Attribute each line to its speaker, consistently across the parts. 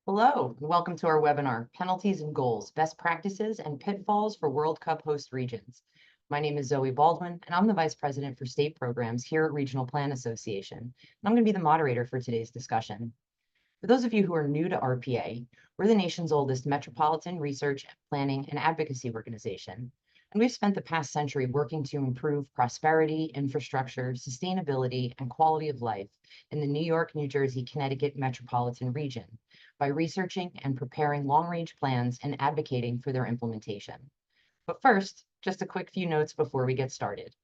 Speaker 1: Hello, and welcome to our webinar, Penalties and Goals, Best Practices and Pitfalls for World Cup Host Regions. My name is Zoe Baldwin, and I'm the Vice President for State Programs here at Regional Plan Association, and I'm going to be the moderator for today's discussion. For those of you who are new to RPA, we're the nation's oldest metropolitan research, planning, and advocacy organization, and we've spent the past century working to improve prosperity, infrastructure, sustainability, and quality of life in the New York, New Jersey, Connecticut metropolitan region by researching and preparing long-range plans and advocating for their implementation. But first, just a quick few notes before we get started.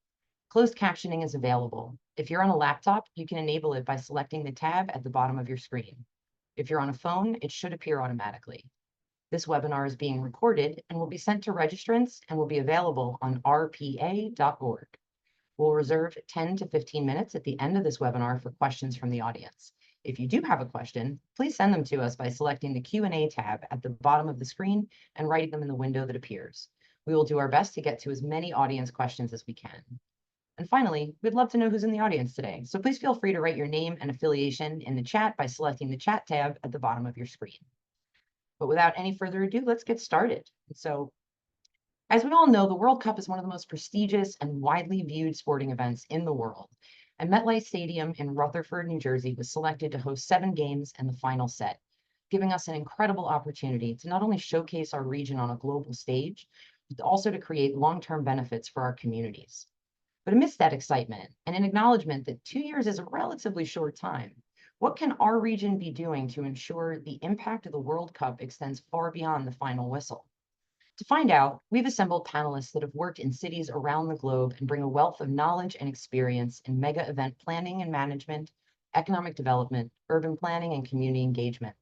Speaker 1: Closed captioning is available. If you're on a laptop, you can enable it by selecting the tab at the bottom of your screen. If you're on a phone, it should appear automatically. This webinar is being recorded and will be sent to registrants and will be available on rpa.org. We'll reserve 10 to 15 minutes at the end of this webinar for questions from the audience. If you do have a question, please send them to us by selecting the Q&A tab at the bottom of the screen and writing them in the window that appears. We will do our best to get to as many audience questions as we can. And finally, we'd love to know who's in the audience today, so please feel free to write your name and affiliation in the chat by selecting the chat tab at the bottom of your screen. But without any further ado, let's get started. So, as we all know, the World Cup is one of the most prestigious and widely viewed sporting events in the world. And MetLife Stadium in Rutherford, New Jersey was selected to host 7 games and the final set, giving us an incredible opportunity to not only showcase our region on a global stage, but also to create long-term benefits for our communities. But amidst that excitement and an acknowledgement that 2 years is a relatively short time, what can our region be doing to ensure the impact of the World Cup extends far beyond the final whistle? To find out, we've assembled panelists that have worked in cities around the globe and bring a wealth of knowledge and experience in mega event planning and management, economic development, urban planning, and community engagement.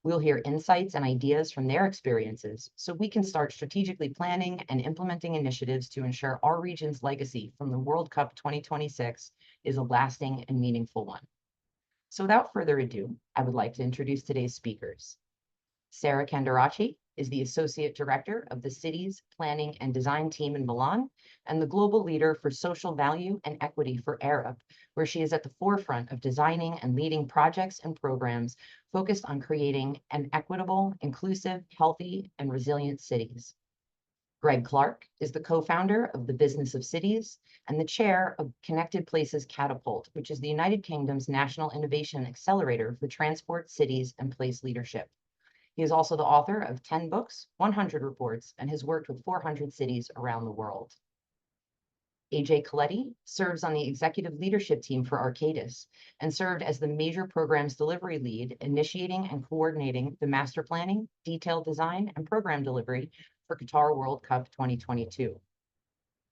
Speaker 1: We'll hear insights and ideas from their experiences so we can start strategically planning and implementing initiatives to ensure our region's legacy from the World Cup 2026 is a lasting and meaningful one. So without further ado, I would like to introduce today's speakers. Sarah Candaracci is the Associate Director of the Cities Planning and Design team in Milan and the Global Leader for Social Value and Equity for Arab, where she is at the forefront of designing and leading projects and programs focused on creating an equitable, inclusive, healthy, and resilient cities. Greg Clark is the co-founder of the Business of Cities and the chair of Connected Places Catapult, which is the United Kingdom's National Innovation Accelerator for Transport, Cities, and Place Leadership. He is also the author of 10 books, 100 reports, and has worked with 400 cities around the world. AJ Colletti serves on the executive leadership team for Arcadis and served as the major programs delivery lead, initiating and coordinating the master planning, detailed design, and program delivery for Qatar World Cup 2022.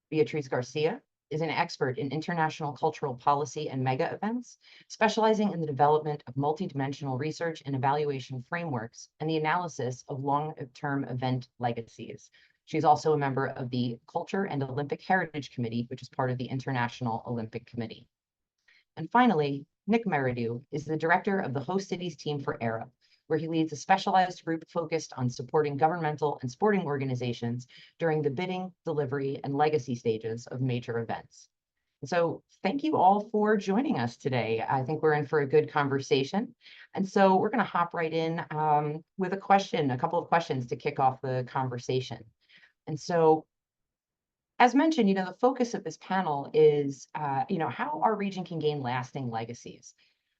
Speaker 1: Beatriz Garcia is an expert in international cultural policy and mega events, specializing in the development of multidimensional research and evaluation frameworks and the analysis of long-term event legacies. She's also a member of the Culture and Olympic Heritage Committee, which is part of the International Olympic Committee. And finally, Nick Medway is the director of the Host Cities team for Arab, where he leads a specialized group focused on supporting governmental and sporting organizations during the bidding, delivery, and legacy stages of major events. And so thank you all for joining us today. I think we're in for a good conversation. And so we're going to hop right in with a couple of questions to kick off the conversation. And so, as mentioned, the focus of this panel is, how our region can gain lasting legacies.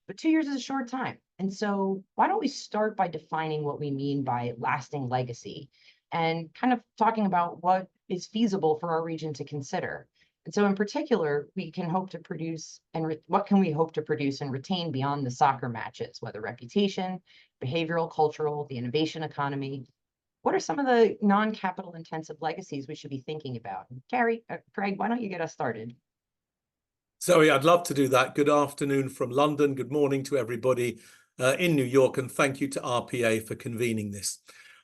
Speaker 1: But 2 years is a short time. And so why don't we start by defining what we mean by lasting legacy and kind of talking about what is feasible for our region to consider. And so in particular, we can hope to produce what can we hope to produce and retain beyond the soccer matches, whether reputation, behavioral, cultural, the innovation economy. What are some of the non-capital intensive legacies we should be thinking about? Craig, why don't you get us started?
Speaker 2: Zoe, I'd love to do that. Good afternoon from London. Good morning to everybody in New York. And thank you to RPA for convening this.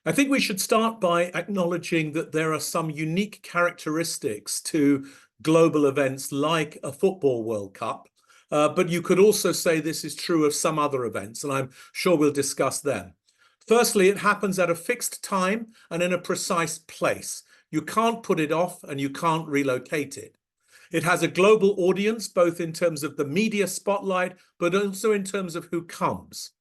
Speaker 2: I think we should start by acknowledging that there are some unique characteristics to global events like a football World Cup. But you could also say this is true of some other events, and I'm sure we'll discuss them. Firstly, it happens at a fixed time and in a precise place. You can't put it off and you can't relocate it. It has a global audience, both in terms of the media spotlight, but also in terms of who comes.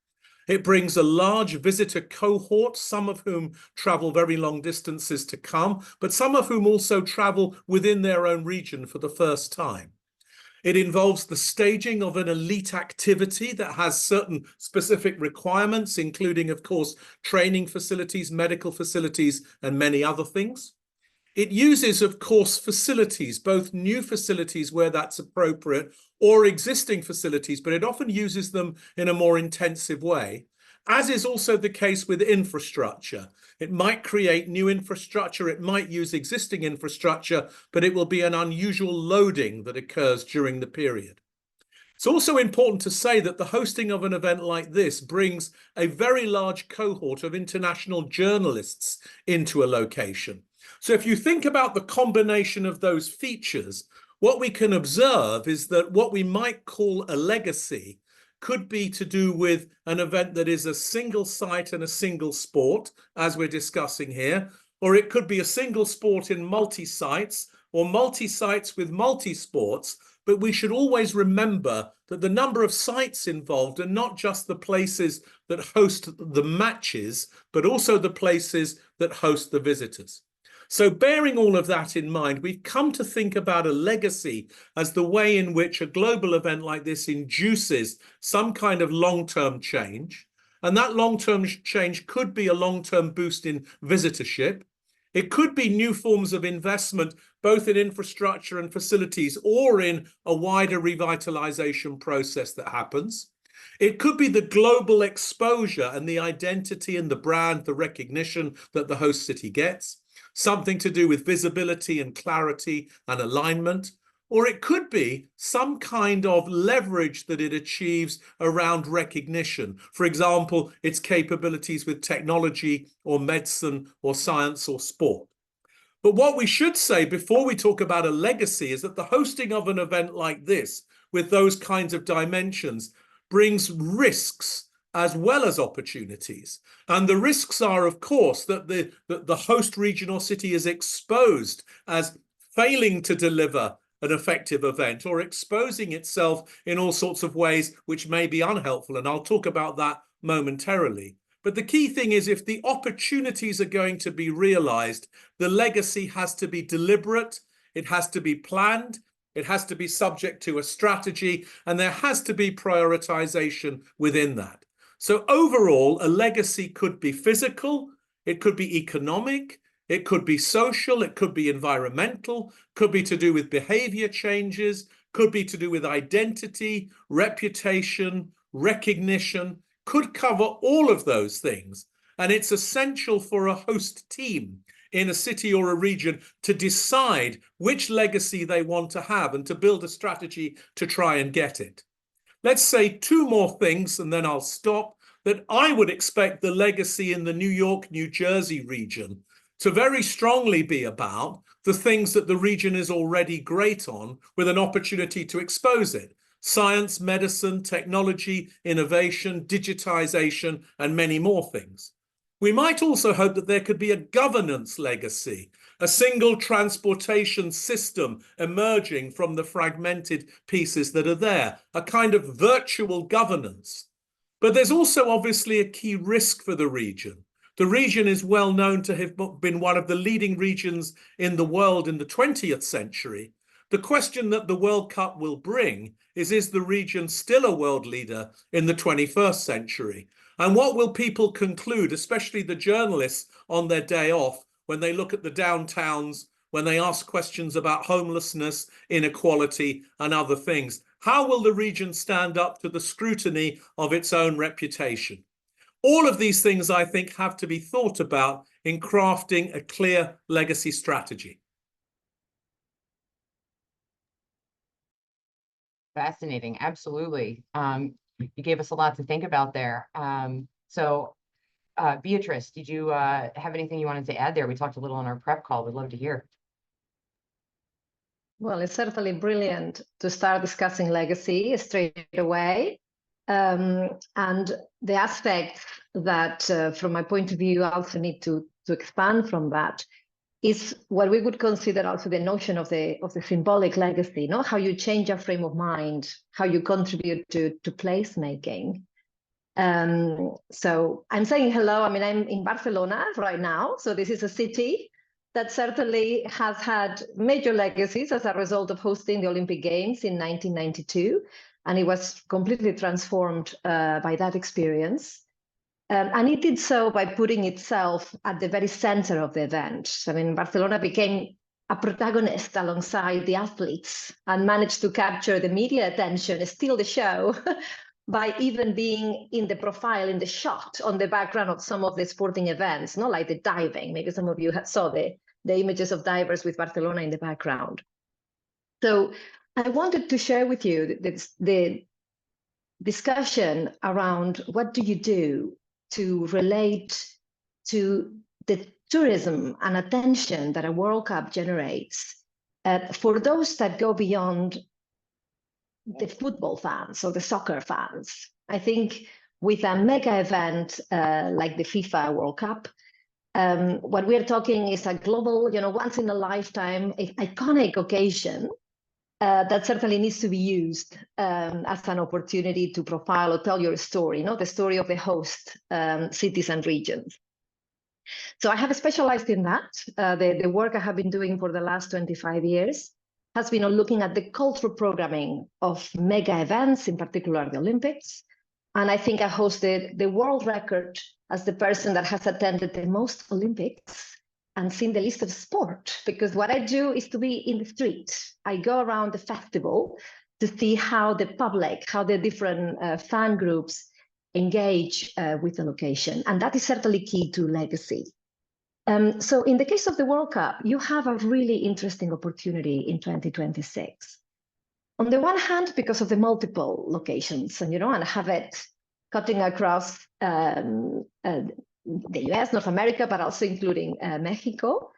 Speaker 2: It brings a large visitor cohort, some of whom travel very long distances to come, but some of whom also travel within their own region for the first time. It involves the staging of an elite activity that has certain specific requirements, including, of course, training facilities, medical facilities, and many other things. It uses, of course, facilities, both new facilities where that's appropriate or existing facilities, but it often uses them in a more intensive way, as is also the case with infrastructure. It might create new infrastructure, it might use existing infrastructure, but it will be an unusual loading that occurs during the period. It's also important to say that the hosting of an event like this brings a very large cohort of international journalists into a location. So if you think about the combination of those features, what we can observe is that what we might call a legacy could be to do with an event that is a single site and a single sport, as we're discussing here, or it could be a single sport in multi-sites or multi-sites with multi-sports. But we should always remember that the number of sites involved are not just the places that host the matches, but also the places that host the visitors. So bearing all of that in mind, we've come to think about a legacy as the way in which a global event like this induces some kind of long-term change. And that long-term change could be a long-term boost in visitorship. It could be new forms of investment, both in infrastructure and facilities, or in a wider revitalization process that happens. It could be the global exposure and the identity and the brand, the recognition that the host city gets, something to do with visibility and clarity and alignment. Or it could be some kind of leverage that it achieves around recognition. For example, its capabilities with technology or medicine or science or sport. But what we should say before we talk about a legacy is that the hosting of an event like this, with those kinds of dimensions, brings risks as well as opportunities. And the risks are, of course, that the host region or city is exposed as failing to deliver an effective event or exposing itself in all sorts of ways which may be unhelpful. And I'll talk about that momentarily. But the key thing is, if the opportunities are going to be realized, the legacy has to be deliberate, it has to be planned, it has to be subject to a strategy, and there has to be prioritization within that. So overall, a legacy could be physical, it could be economic, it could be social, it could be environmental, could be to do with behavior changes, could be to do with identity, reputation, recognition, could cover all of those things. And it's essential for a host team in a city or a region to decide which legacy they want to have and to build a strategy to try and get it. Let's say two more things and then I'll stop. That I would expect the legacy in the New York, New Jersey region to very strongly be about the things that the region is already great on, with an opportunity to expose it. Science, medicine, technology, innovation, digitization, and many more things. We might also hope that there could be a governance legacy, a single transportation system emerging from the fragmented pieces that are there, a kind of virtual governance. But there's also obviously a key risk for the region. The region is well known to have been one of the leading regions in the world in the 20th century. The question that the World Cup will bring is the region still a world leader in the 21st century? And what will people conclude, especially the journalists on their day off, when they look at the downtowns, when they ask questions about homelessness, inequality, and other things? How will the region stand up to the scrutiny of its own reputation? All of these things, I think, have to be thought about in crafting a clear legacy strategy.
Speaker 1: Fascinating. Absolutely. You gave us a lot to think about there. Beatriz, did you have anything you wanted to add there? We talked a little on our prep call. We'd love to hear.
Speaker 3: Well, it's certainly brilliant to start discussing legacy straight away. And the aspect that, from my point of view, also need to expand from that is what we would consider also the notion of the symbolic legacy, how you change a frame of mind, how you contribute to placemaking. So I'm saying hello. I mean, I'm in Barcelona right now. So this is a city that certainly has had major legacies as a result of hosting the Olympic Games in 1992. And it was completely transformed by that experience. And it did so by putting itself at the very center of the event. I mean, Barcelona became a protagonist alongside the athletes and managed to capture the media attention, steal the show, by even being in the profile, in the shot, on the background of some of the sporting events, not like the diving. Maybe some of you saw the images of divers with Barcelona in the background. So I wanted to share with you the discussion around what do you do to relate to the tourism and attention that a World Cup generates for those that go beyond the football fans or the soccer fans. I think with a mega event like the FIFA World Cup, what we're talking is a global, once in a lifetime, iconic occasion that certainly needs to be used as an opportunity to profile or tell your story, the story of the host cities and regions. So I have specialized in that. The work I have been doing for the last 25 years has been on looking at the cultural programming of mega events, in particular the Olympics. And I think I hosted the world record as the person that has attended the most Olympics and seen the list of sport, because what I do is to be in the street. I go around the festival to see how the public, how the different fan groups engage with the location. And that is certainly key to legacy. So in the case of the World Cup, you have a really interesting opportunity in 2026. On the one hand, because of the multiple locations, and have it cutting across the US, North America, but also including Mexico.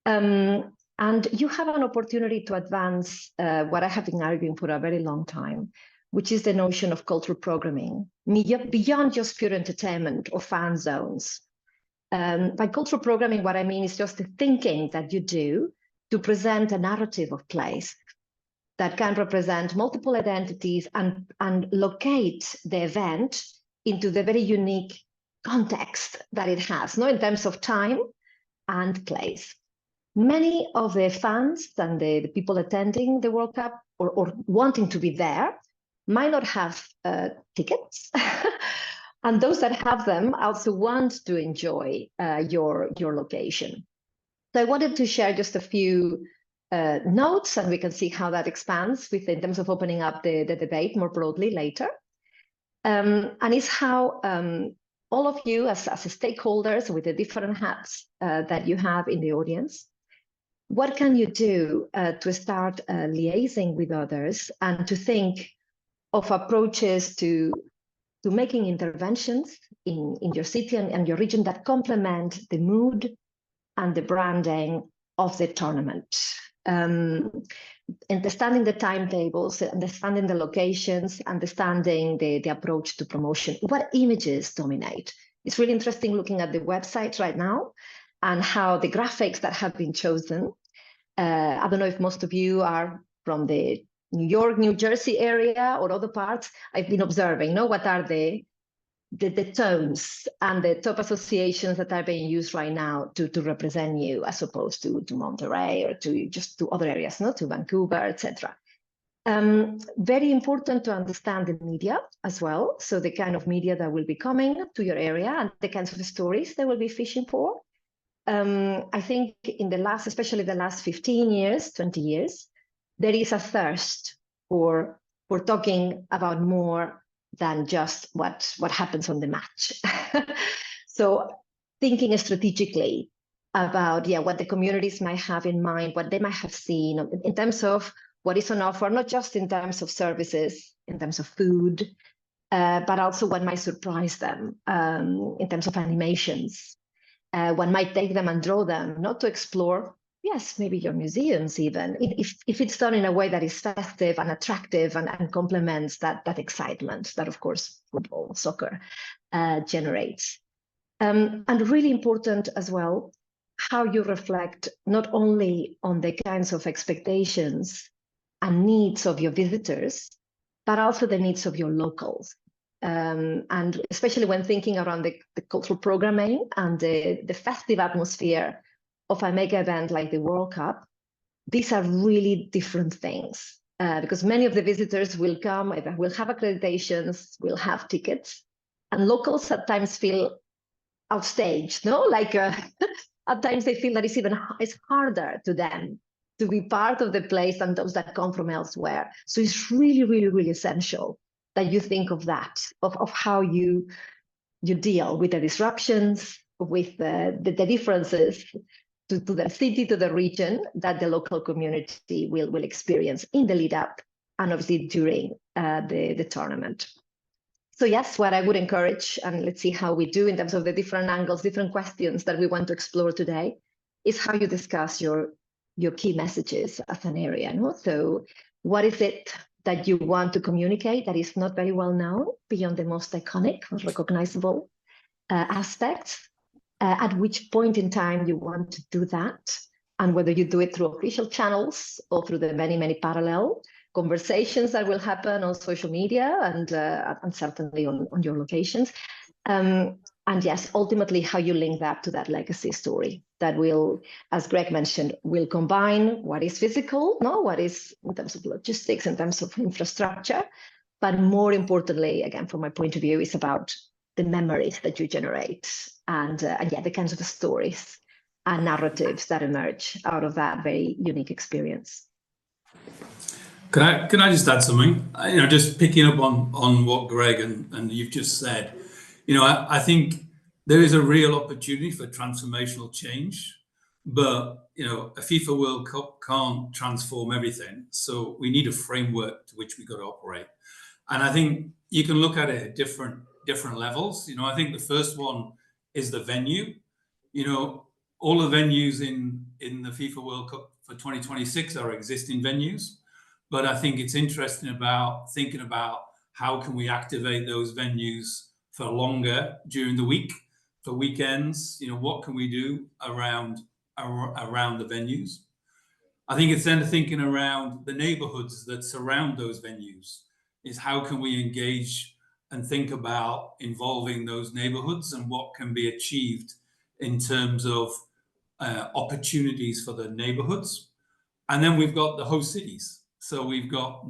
Speaker 3: And you have an opportunity to advance what I have been arguing for a very long time, which is the notion of cultural programming, beyond just pure entertainment or fan zones. By cultural programming, what I mean is just the thinking that you do to present a narrative of place that can represent multiple identities and locate the event into the very unique context that it has, in terms of time and place. Many of the fans and the people attending the World Cup or wanting to be there might not have tickets. And those that have them also want to enjoy your location. So I wanted to share just a few notes, and we can see how that expands in terms of opening up the debate more broadly later. And it's how all of you as stakeholders with the different hats that you have in the audience, what can you do to start liaising with others and to think of approaches to making interventions in your city and your region that complement the mood and the branding of the tournament. Understanding the timetables, understanding the locations, understanding the approach to promotion. What images dominate? It's really interesting looking at the website right now and how the graphics that have been chosen. I don't know if most of you are from the New York, New Jersey area or other parts. I've been observing, what are the tones and the top associations that are being used right now to represent you, as opposed to Monterey or to other areas, to Vancouver, etc. Very important to understand the media as well. So the kind of media that will be coming to your area and the kinds of stories they will be fishing for. I think especially the last 15 years, 20 years, there is a thirst for talking about more than just what happens on the match. So thinking strategically about what the communities might have in mind, what they might have seen in terms of what is on offer, not just in terms of services, in terms of food, but also what might surprise them in terms of animations. What might take them and draw them, not to explore, yes, maybe your museums even, if it's done in a way that is festive and attractive and complements that excitement that, of course, football, soccer generates. And really important as well, how you reflect not only on the kinds of expectations and needs of your visitors, but also the needs of your locals. And especially when thinking around the cultural programming and the festive atmosphere of a mega event like the World Cup, these are really different things. Because many of the visitors will come, will have accreditations, will have tickets, and locals at times feel outstaged, no? Like at times they feel that it's harder to them to be part of the place than those that come from elsewhere. So it's really, really, really essential that you think of that, of how you deal with the disruptions, with the differences to the city, to the region that the local community will experience in the lead up and obviously during the tournament. So yes, what I would encourage, and let's see how we do in terms of the different angles, different questions that we want to explore today, is how you discuss your key messages as an area. No? So what is it that you want to communicate that is not very well known beyond the most iconic or recognizable aspects? At which point in time you want to do that, and whether you do it through official channels or through the many, many parallel conversations that will happen on social media and certainly on your locations. And yes, ultimately how you link that to that legacy story that will, as Greg mentioned, will combine what is physical, what is in terms of logistics, in terms of infrastructure, but more importantly, again, from my point of view, is about the memories that you generate and yeah, the kinds of stories and narratives that emerge out of that very unique experience.
Speaker 4: Can I just add something? Just picking up on what Greg and you've just said. I think there is a real opportunity for transformational change, but a FIFA World Cup can't transform everything. So we need a framework to which we got to operate. And I think you can look at it at different levels. I think the first one is the venue. All the venues in the FIFA World Cup for 2026 are existing venues. But I think it's interesting about thinking about how can we activate those venues for longer during the week, for weekends. What can we do around the venues? I think it's then thinking around the neighborhoods that surround those venues. Is how can we engage and think about involving those neighborhoods and what can be achieved in terms of opportunities for the neighborhoods. And then we've got the host cities. So we've got,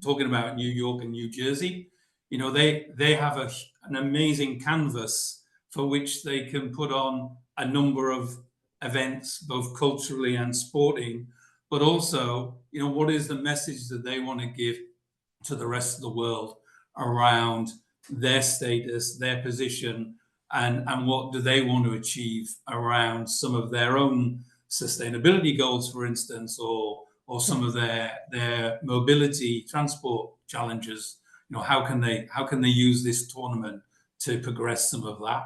Speaker 4: talking about New York and New Jersey, they have an amazing canvas for which they can put on a number of events, both culturally and sporting, but also, what is the message that they want to give to the rest of the world around their status, their position, and what do they want to achieve around some of their own sustainability goals, for instance, or some of their mobility transport challenges. How can they use this tournament to progress some of that?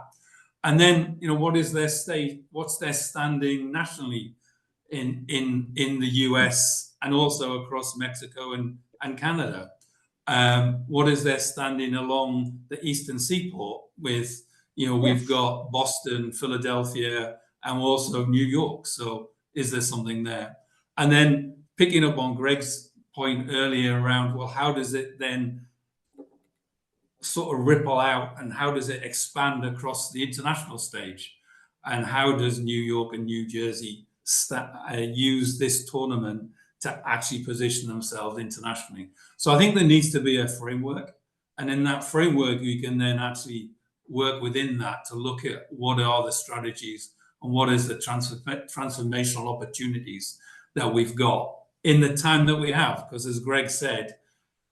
Speaker 4: And then, what is their state? What's their standing nationally in the US and also across Mexico and Canada? What is their standing along the Eastern Seaboard with, we've got Boston, Philadelphia, and also New York. So is there something there? And then picking up on Greg's point earlier around, well, how does it then sort of ripple out and how does it expand across the international stage? And how does New York and New Jersey use this tournament to actually position themselves internationally? So I think there needs to be a framework. And in that framework, you can then actually work within that to look at what are the strategies and what is the transformational opportunities that we've got in the time that we have. Because as Greg said,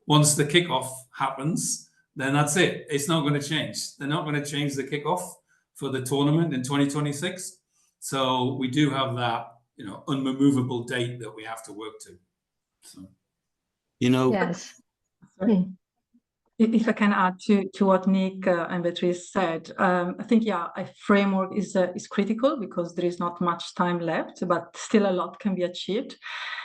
Speaker 4: once the kickoff happens, then that's it. It's not going to change. They're not going to change the kickoff for the tournament in 2026. So we do have that, unremovable date that we have to work to. So,
Speaker 3: Yes.
Speaker 5: If I can add to what Nick and Beatriz said, I think, a framework is critical because there is not much time left, but still a lot can be achieved.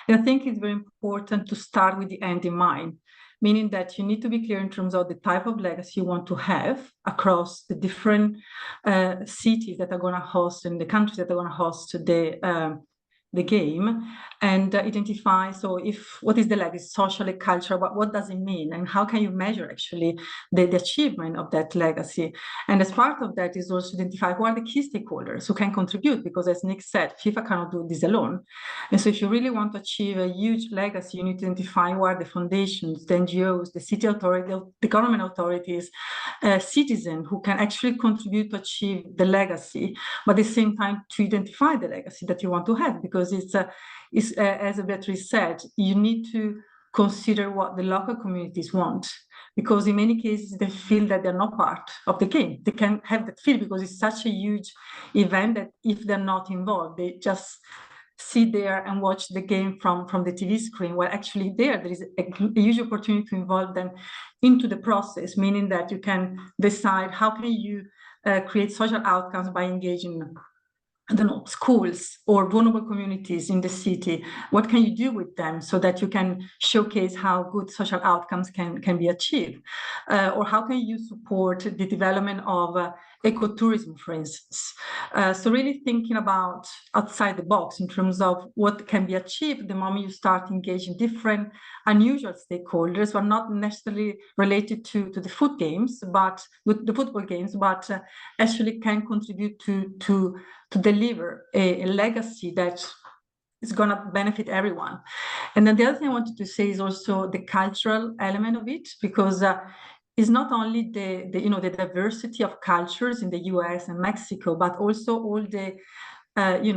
Speaker 5: And I think it's very important to start with the end in mind, meaning that you need to be clear in terms of the type of legacy you want to have across the different cities that are going to host and the countries that are going to host the game and identify, so what is the legacy, socially, cultural, what does it mean, and how can you measure actually the achievement of that legacy? And as part of that is also identify who are the key stakeholders who can contribute, because as Nick said, FIFA cannot do this alone. And so if you really want to achieve a huge legacy, you need to identify who are the foundations, the NGOs, the city authority, the government authorities, citizens who can actually contribute to achieve the legacy, but at the same time to identify the legacy that you want to have, because it's as Beatriz said, you need to consider what the local communities want, because in many cases they feel that they're not part of the game. They can have that feel because it's such a huge event that if they're not involved, they just sit there and watch the game from the TV screen, where actually there is a huge opportunity to involve them into the process, meaning that you can decide how can you create social outcomes by engaging, I don't know, schools or vulnerable communities in the city. What can you do with them so that you can showcase how good social outcomes can be achieved? Or how can you support the development of ecotourism, for instance? So really thinking about outside the box in terms of what can be achieved the moment you start engaging different unusual stakeholders who are not necessarily related to the football games, but actually can contribute to deliver a legacy that is going to benefit everyone. And then the other thing I wanted to say is also the cultural element of it, because it's not only the diversity of cultures in the US and Mexico, but also all the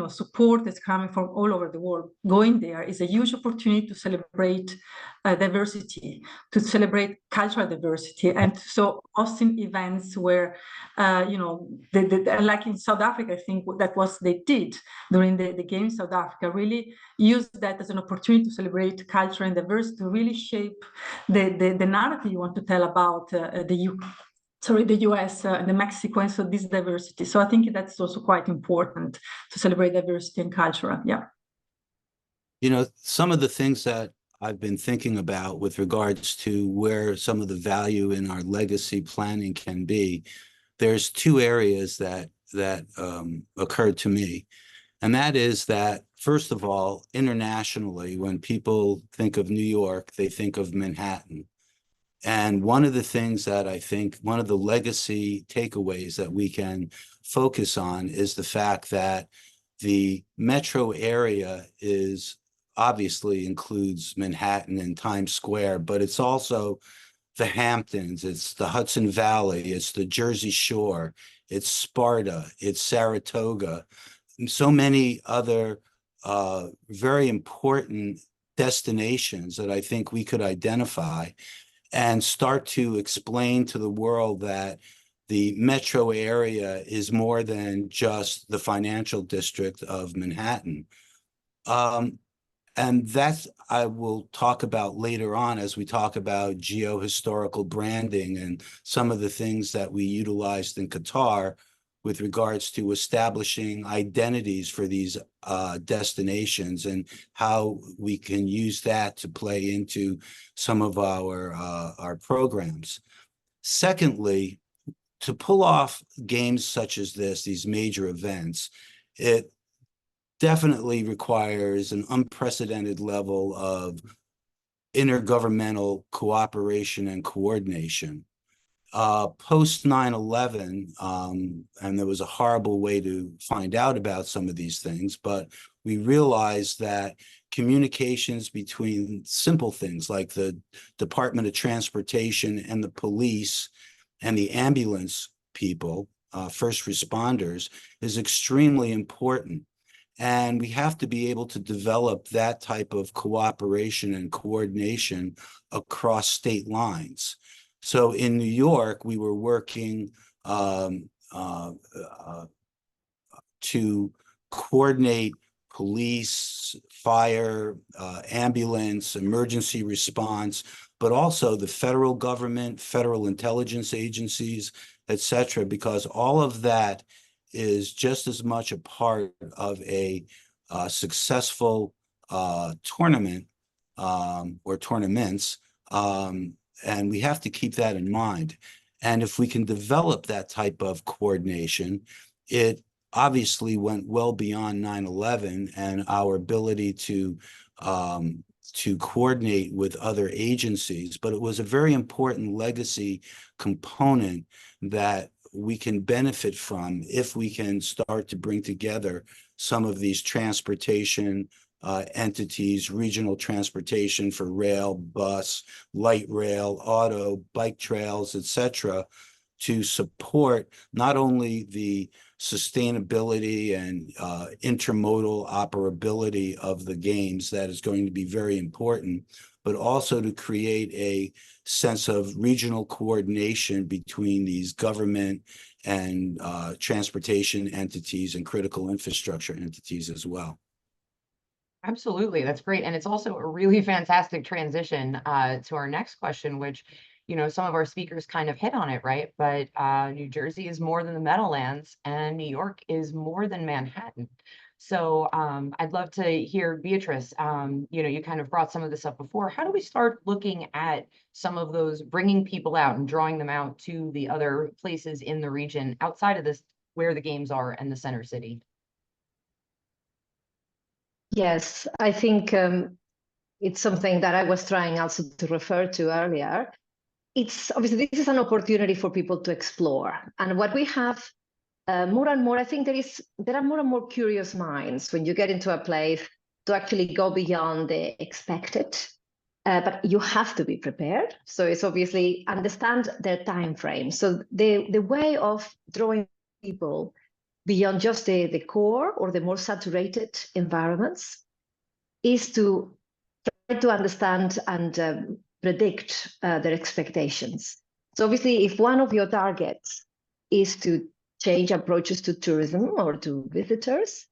Speaker 5: support that's coming from all over the world. Going there is a huge opportunity to celebrate diversity, to celebrate cultural diversity, and so hosting events where, like in South Africa, I think that was they did during the game in South Africa, really use that as an opportunity to celebrate culture and diversity, to really shape the narrative you want to tell about the US and the Mexico, and so this diversity. So I think that's also quite important to celebrate diversity and culture. Yeah.
Speaker 6: Some of the things that I've been thinking about with regards to where some of the value in our legacy planning can be, there's two areas that occurred to me. And that is that, first of all, internationally, when people think of New York, they think of Manhattan. And one of the things that I think, one of the legacy takeaways that we can focus on is the fact that the metro area obviously includes Manhattan and Times Square, but it's also the Hamptons, it's the Hudson Valley, it's the Jersey Shore, it's Sparta, it's Saratoga, and so many other very important destinations that I think we could identify and start to explain to the world that the metro area is more than just the financial district of Manhattan. And that's, I will talk about later on as we talk about geohistorical branding and some of the things that we utilized in Qatar with regards to establishing identities for these destinations and how we can use that to play into some of our programs. Secondly, to pull off games such as this, these major events, it definitely requires an unprecedented level of intergovernmental cooperation and coordination. Post 9/11, and there was a horrible way to find out about some of these things, but we realized that communications between simple things like the Department of Transportation and the police and the ambulance people, first responders, is extremely important. And we have to be able to develop that type of cooperation and coordination across state lines. So in New York, we were working to coordinate police, fire, ambulance, emergency response, but also the federal government, federal intelligence agencies, et cetera, because all of that is just as much a part of a successful tournament or tournaments, and we have to keep that in mind. And if we can develop that type of coordination, it obviously went well beyond 9/11 and our ability to coordinate with other agencies, but it was a very important legacy component that we can benefit from if we can start to bring together some of these transportation entities, regional transportation for rail, bus, light rail, auto, bike trails, etc., to support not only the sustainability and intermodal operability of the games, that is going to be very important, but also to create a sense of regional coordination between these government and transportation entities and critical infrastructure entities as well.
Speaker 1: Absolutely, that's great. And it's also a really fantastic transition to our next question, which, you know, some of our speakers kind of hit on it, right? But New Jersey is more than the Meadowlands, and New York is more than Manhattan. So I'd love to hear, Beatriz, you know, you kind of brought some of this up before. How do we start looking at some of those, bringing people out and drawing them out to the other places in the region outside of this, where the games are and the center city?
Speaker 3: Yes, I think it's something that I was trying also to refer to earlier. It's obviously, this is an opportunity for people to explore. And what we have more and more, I think there are more and more curious minds when you get into a place to actually go beyond the expected. But you have to be prepared. So it's obviously understand their time frame. So the way of drawing people beyond just the core or the more saturated environments is to try to understand and predict their expectations. So obviously, if one of your targets is to change approaches to tourism or to visitors,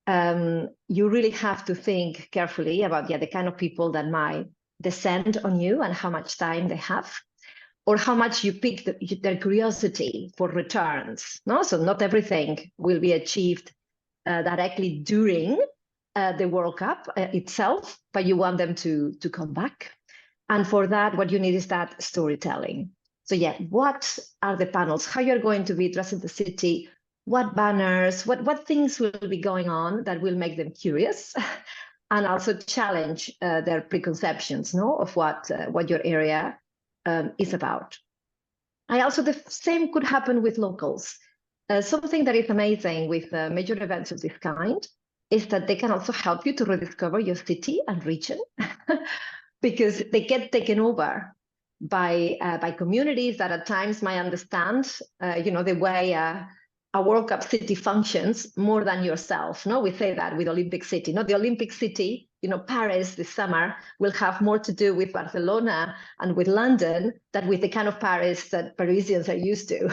Speaker 3: you really have to think carefully about the kind of people that might descend on you and how much time they have, or how much you pick their curiosity for returns. No? So not everything will be achieved directly during the World Cup itself, but you want them to come back. And for that, what you need is that storytelling. So yeah, what are the panels? How you're going to be dressing the city? What banners? What things will be going on that will make them curious, and also challenge their preconceptions, no, of what your area is about. The same could happen with locals. Something that is amazing with major events of this kind is that they can also help you to rediscover your city and region because they get taken over by communities that at times might understand, the way a World Cup city functions more than yourself. No, we say that with Olympic City. No, the Olympic City, Paris this summer will have more to do with Barcelona and with London than with the kind of Paris that Parisians are used to.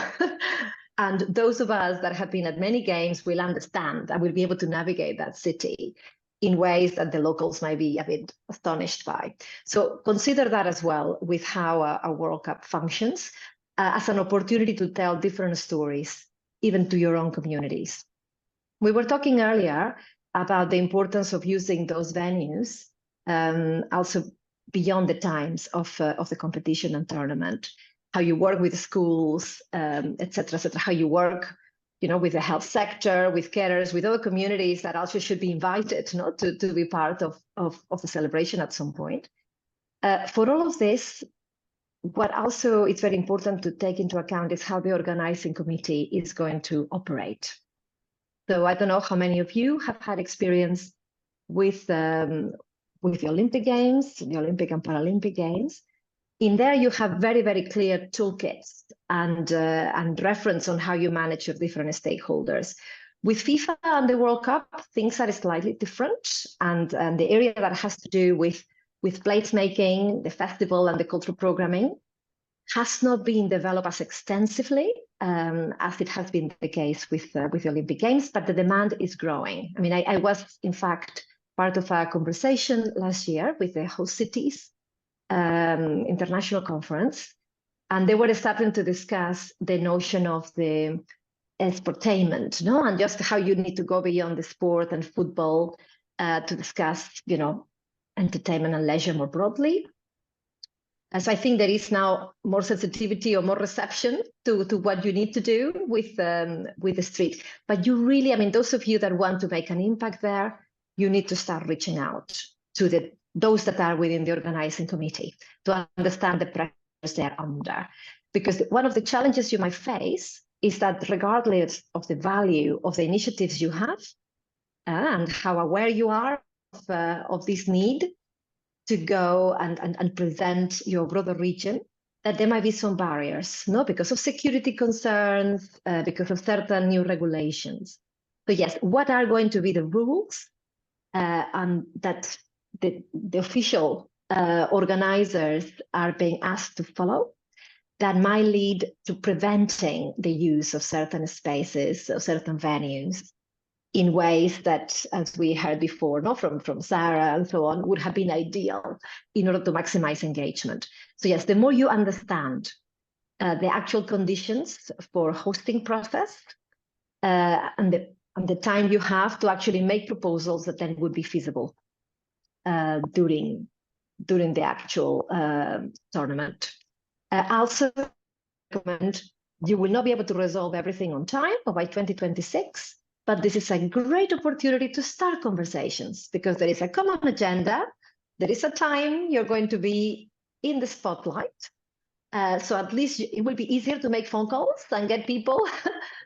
Speaker 3: And those of us that have been at many games will understand and will be able to navigate that city in ways that the locals might be a bit astonished by. So consider that as well with how a World Cup functions as an opportunity to tell different stories, even to your own communities. We were talking earlier about the importance of using those venues also beyond the times of the competition and tournament, how you work with schools, et cetera, how you work with the health sector, with carers, with other communities that also should be invited to be part of the celebration at some point. For all of this, what also is very important to take into account is how the organizing committee is going to operate. So I don't know how many of you have had experience with the Olympic Games, the Olympic and Paralympic Games. In there, you have very, very clear toolkits and reference on how you manage your different stakeholders. With FIFA and the World Cup, things are slightly different, and the area that has to do with placemaking, the festival and the cultural programming has not been developed as extensively as it has been the case with the Olympic Games, but the demand is growing. I mean, I was, in fact, part of a conversation last year with the host cities international conference, and they were starting to discuss the notion of the sportainment, and just how you need to go beyond the sport and football to discuss, entertainment and leisure more broadly. And so I think there is now more sensitivity or more reception to what you need to do with the street. But you really, I mean, those of you that want to make an impact there, you need to start reaching out to those that are within the organizing committee to understand the pressures they're under. Because one of the challenges you might face is that regardless of the value of the initiatives you have and how aware you are of this need to go and present your broader region, that there might be some barriers, no, because of security concerns, because of certain new regulations. So yes, what are going to be the rules and that the official organizers are being asked to follow that might lead to preventing the use of certain spaces or certain venues in ways that, as we heard before, no, from Sarah and so on, would have been ideal in order to maximize engagement. So yes, the more you understand the actual conditions for hosting process and the time you have to actually make proposals that then would be feasible during the actual tournament. Also recommend you will not be able to resolve everything on time or by 2026. But this is a great opportunity to start conversations because there is a common agenda. There is a time you're going to be in the spotlight. So at least it will be easier to make phone calls and get people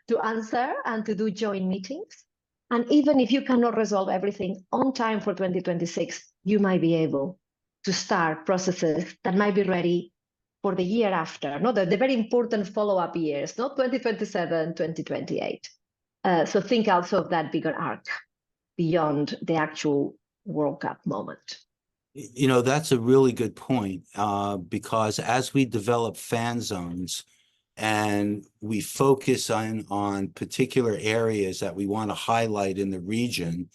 Speaker 3: to answer and to do joint meetings. And even if you cannot resolve everything on time for 2026, you might be able to start processes that might be ready for the year after, not the very important follow-up years, not 2027, 2028. So think also of that bigger arc beyond the actual World Cup moment.
Speaker 6: You know, that's a really good point because as we develop fan zones and we focus on particular areas that we want to highlight in the region,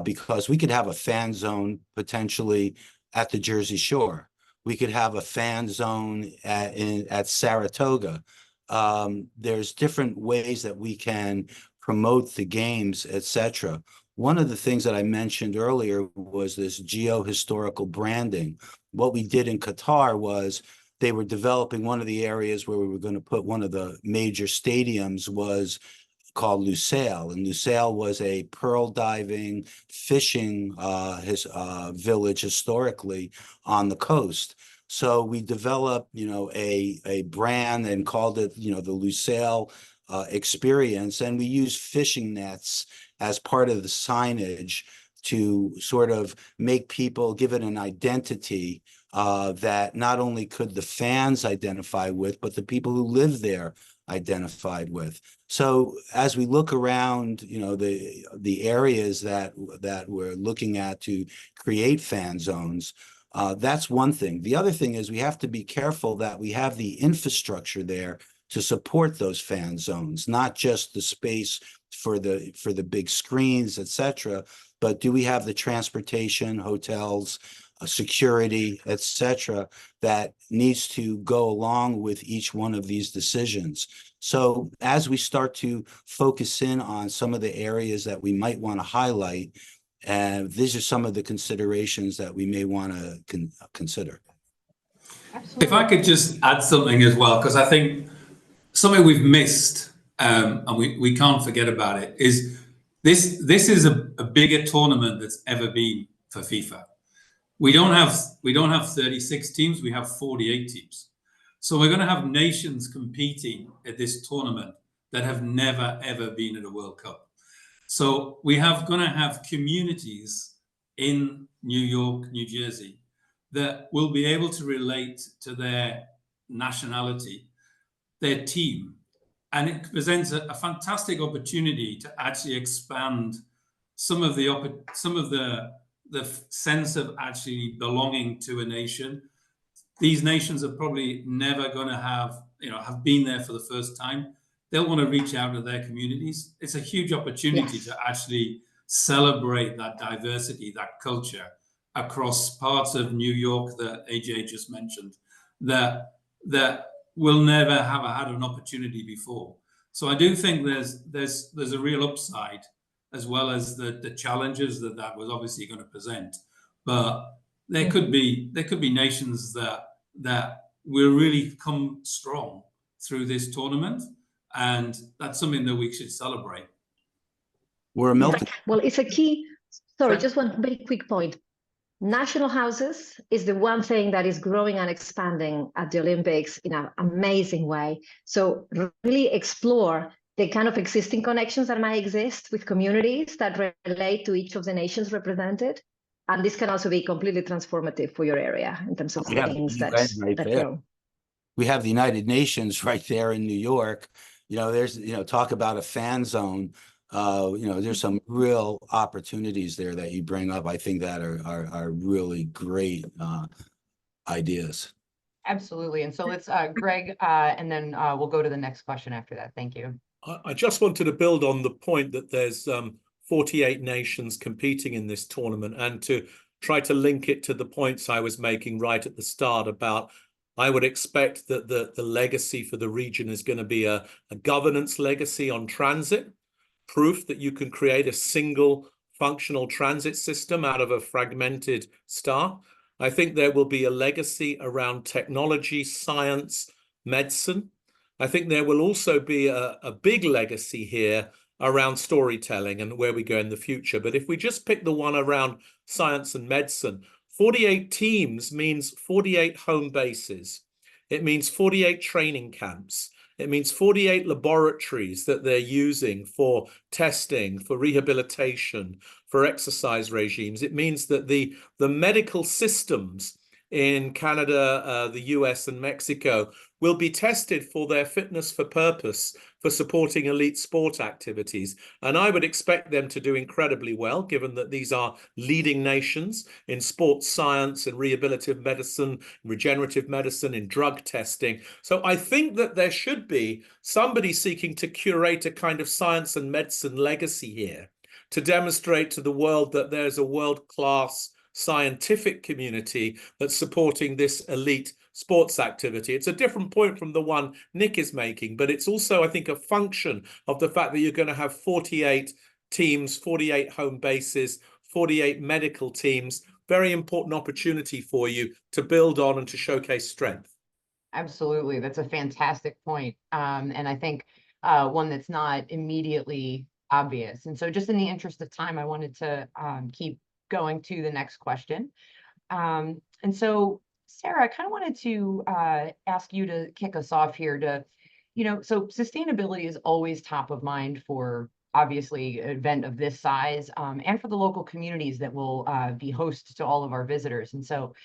Speaker 6: because we could have a fan zone potentially at the Jersey Shore. We could have a fan zone at Saratoga. There's different ways that we can promote the games, etc. One of the things that I mentioned earlier was this geo-historical branding. What we did in Qatar was they were developing one of the areas where we were going to put one of the major stadiums was called Lusail, and Lusail was a pearl diving, fishing village historically on the coast. So we developed, you know, a brand and called it, you know, the Lusail experience, and we used fishing nets as part of the signage to sort of make people give it an identity that not only could the fans identify with, but the people who live there identified with. So as we look around, you know, the areas that we're looking at to create fan zones, that's one thing. The other thing is we have to be careful that we have the infrastructure there to support those fan zones, not just the space for the big screens, etc., but do we have the transportation, hotels, security, etc., that needs to go along with each one of these decisions. So as we start to focus in on some of the areas that we might want to highlight, these are some of the considerations that we may want to consider.
Speaker 4: If I could just add something as well, because I think something we've missed, and we can't forget about it, is this is a bigger tournament that's ever been for FIFA. We don't have 36 teams, we have 48 teams. So we're going to have nations competing at this tournament that have never, ever been at a World Cup. So we have going to have communities in New York, New Jersey, that will be able to relate to their nationality, their team. And it presents a fantastic opportunity to actually expand some of the sense of actually belonging to a nation. These nations are probably never going to have been there for the first time. They'll want to reach out to their communities. It's a huge opportunity to actually celebrate that diversity, that culture across parts of New York that AJ just mentioned, that will never have had an opportunity before. So I do think there's a real upside, as well as the challenges that was obviously going to present. But there could be nations that that we'll really come strong through this tournament, and that's something that we should celebrate.
Speaker 6: We're a melting.
Speaker 3: Well, it's a key. Sorry,
Speaker 2: Sure.
Speaker 3: just one very quick point. National houses is the one thing that is growing and expanding at the Olympics in an amazing way. So really explore the kind of existing connections that might exist with communities that relate to each of the nations represented. And this can also be completely transformative for your area in terms of
Speaker 6: We have
Speaker 3: things
Speaker 6: the
Speaker 3: that,
Speaker 6: UN right
Speaker 3: that
Speaker 6: there.
Speaker 3: grow.
Speaker 6: We have the United Nations right there in New York. You know, there's, you know, talk about a fan zone. You know, there's some real opportunities there that you bring up. I think that are really great ideas.
Speaker 1: Absolutely. And so let's, Greg, and then we'll go to the next question after that. Thank you.
Speaker 2: I just wanted to build on the point that there's 48 nations competing in this tournament, and to try to link it to the points I was making right at the start about I would expect that the legacy for the region is going to be a governance legacy on transit, proof that you can create a single functional transit system out of a fragmented star. I think there will be a legacy around technology, science, medicine. I think there will also be a big legacy here around storytelling and where we go in the future. But if we just pick the one around science and medicine, 48 teams means 48 home bases. It means 48 training camps. It means 48 laboratories that they're using for testing, for rehabilitation, for exercise regimes. It means that the medical systems in Canada, the US and Mexico will be tested for their fitness for purpose for supporting elite sport activities. And I would expect them to do incredibly well, given that these are leading nations in sports science and rehabilitative medicine, regenerative medicine, in drug testing. So I think that there should be somebody seeking to curate a kind of science and medicine legacy here to demonstrate to the world that there's a world-class scientific community that's supporting this elite sports activity. It's a different point from the one Nick is making, but it's also, I think, a function of the fact that you're going to have 48 teams, 48 home bases, 48 medical teams. Very important opportunity for you to build on and to showcase strength.
Speaker 1: Absolutely. That's a fantastic point. And I think one that's not immediately obvious. And so just in the interest of time, I wanted to keep going to the next question. And so, Sarah, I kind of wanted to ask you to kick us off here to, so sustainability is always top of mind for obviously an event of this size and for the local communities that will be host to all of our visitors. And so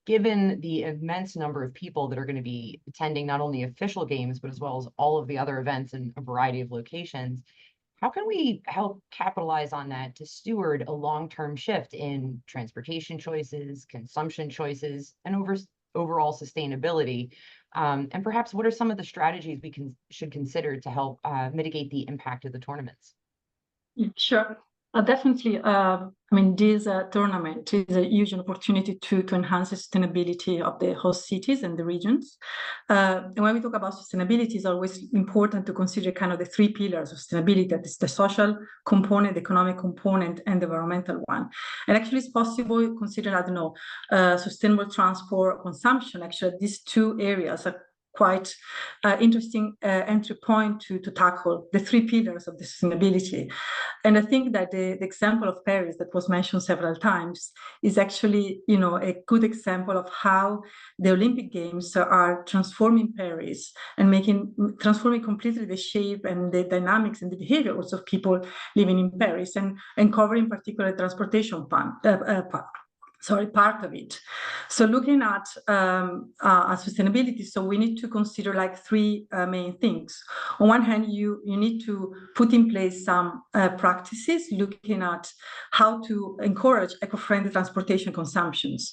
Speaker 1: given the immense number of people that are going to be attending not only official games, but as well as all of the other events in a variety of locations, how can we help capitalize on that to steward a long-term shift in transportation choices, consumption choices, and overall sustainability? And perhaps what are some of the strategies we should consider to help mitigate the impact of the tournaments?
Speaker 5: Sure. Definitely. This tournament is a huge opportunity to enhance the sustainability of the host cities and the regions. And when we talk about sustainability, it's always important to consider kind of the three pillars of sustainability. That is the social component, the economic component, and the environmental one. And actually, it's possible to consider, sustainable transport, consumption. Actually, these two areas are quite interesting entry point to tackle the three pillars of the sustainability. And I think that the example of Paris that was mentioned several times is actually, a good example of how the Olympic Games are transforming Paris and transforming completely the shape and the dynamics and the behavior also of people living in Paris and covering particular transportation part of it. So looking at sustainability, so we need to consider three main things. On one hand, you need to put in place some practices looking at how to encourage eco-friendly transportation consumptions.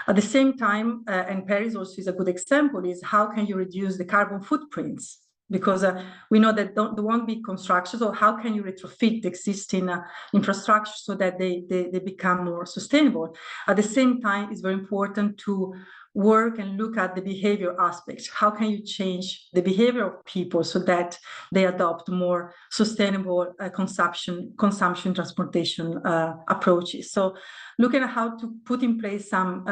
Speaker 5: At the same time, and Paris also is a good example, is how can you reduce the carbon footprints? Because we know that there won't be construction, so how can you retrofit the existing infrastructure so that they become more sustainable? At the same time, it's very important to work and look at the behavior aspects. How can you change the behavior of people so that they adopt more sustainable consumption transportation approaches? So looking at how to put in place some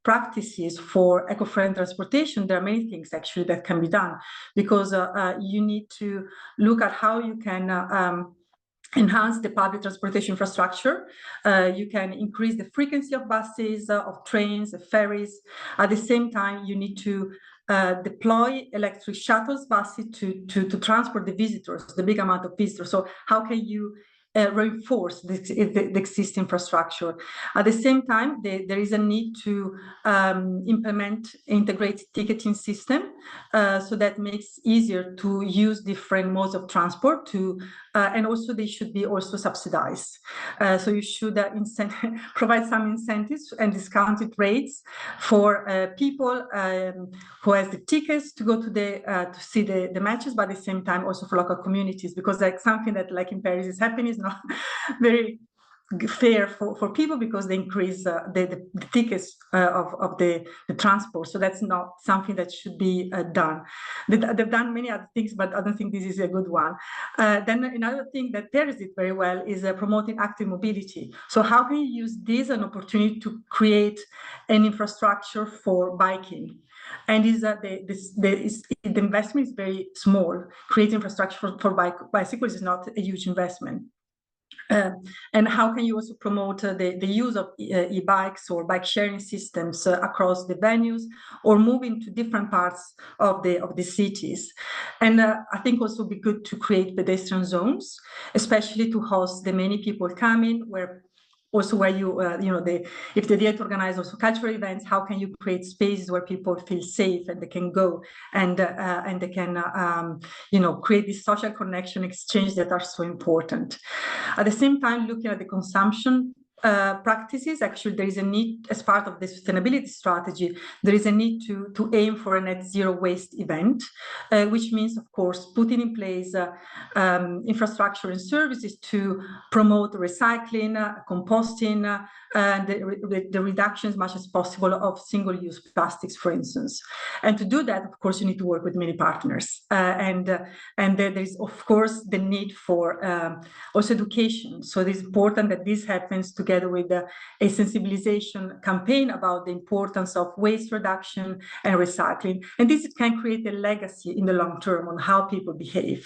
Speaker 5: practices for eco-friendly transportation, there are many things actually that can be done, because you need to look at how you can enhance the public transportation infrastructure. You can increase the frequency of buses, of trains, of ferries. At the same time, you need to deploy electric shuttles buses to transport the visitors, the big amount of visitors. So how can you reinforce the existing infrastructure? At the same time, there is a need to implement integrated ticketing system, so that makes easier to use different modes of transport and also they should be also subsidized. So you should provide some incentives and discounted rates for people who has the tickets to go to see the matches, but at the same time also for local communities, because like something that like in Paris is happening is not very fair for people, because they increase the tickets of the transport. So that's not something that should be done. They've done many other things, but I don't think this is a good one. Then another thing that Paris did very well is promoting active mobility. So how can you use this as an opportunity to create an infrastructure for biking? And the investment is very small. Creating infrastructure for bicycles is not a huge investment. And how can you also promote the use of e-bikes or bike sharing systems across the venues, or moving to different parts of the cities? And I think also be good to create pedestrian zones, especially to host the many people coming, where you if the idea to organize also cultural events, how can you create spaces where people feel safe and they can go and they can create this social connection exchange that are so important. At the same time, looking at the consumption practices, actually there is a need, as part of the sustainability strategy, there is a need to aim for a net zero waste event, which means, of course, putting in place infrastructure and services to promote recycling, composting, the reduction as much as possible of single-use plastics, for instance. And to do that, of course, you need to work with many partners. And there is, of course, the need for also education. So it is important that this happens together with a sensibilization campaign about the importance of waste reduction and recycling. And this can create a legacy in the long term on how people behave.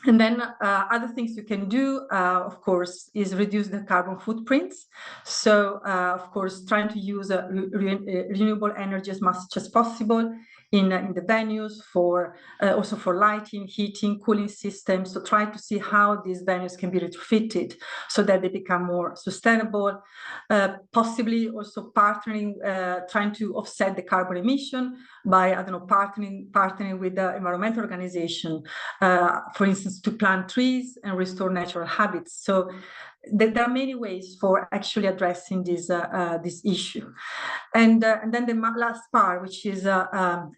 Speaker 5: And then other things you can do, of course, is reduce the carbon footprints. So, of course, trying to use renewable energy as much as possible in the venues, also for lighting, heating, cooling systems. So try to see how these venues can be retrofitted so that they become more sustainable. Possibly also partnering, trying to offset the carbon emission by, partnering with the environmental organization, for instance, to plant trees and restore natural habits. So there are many ways for actually addressing this issue. And then the last part, which is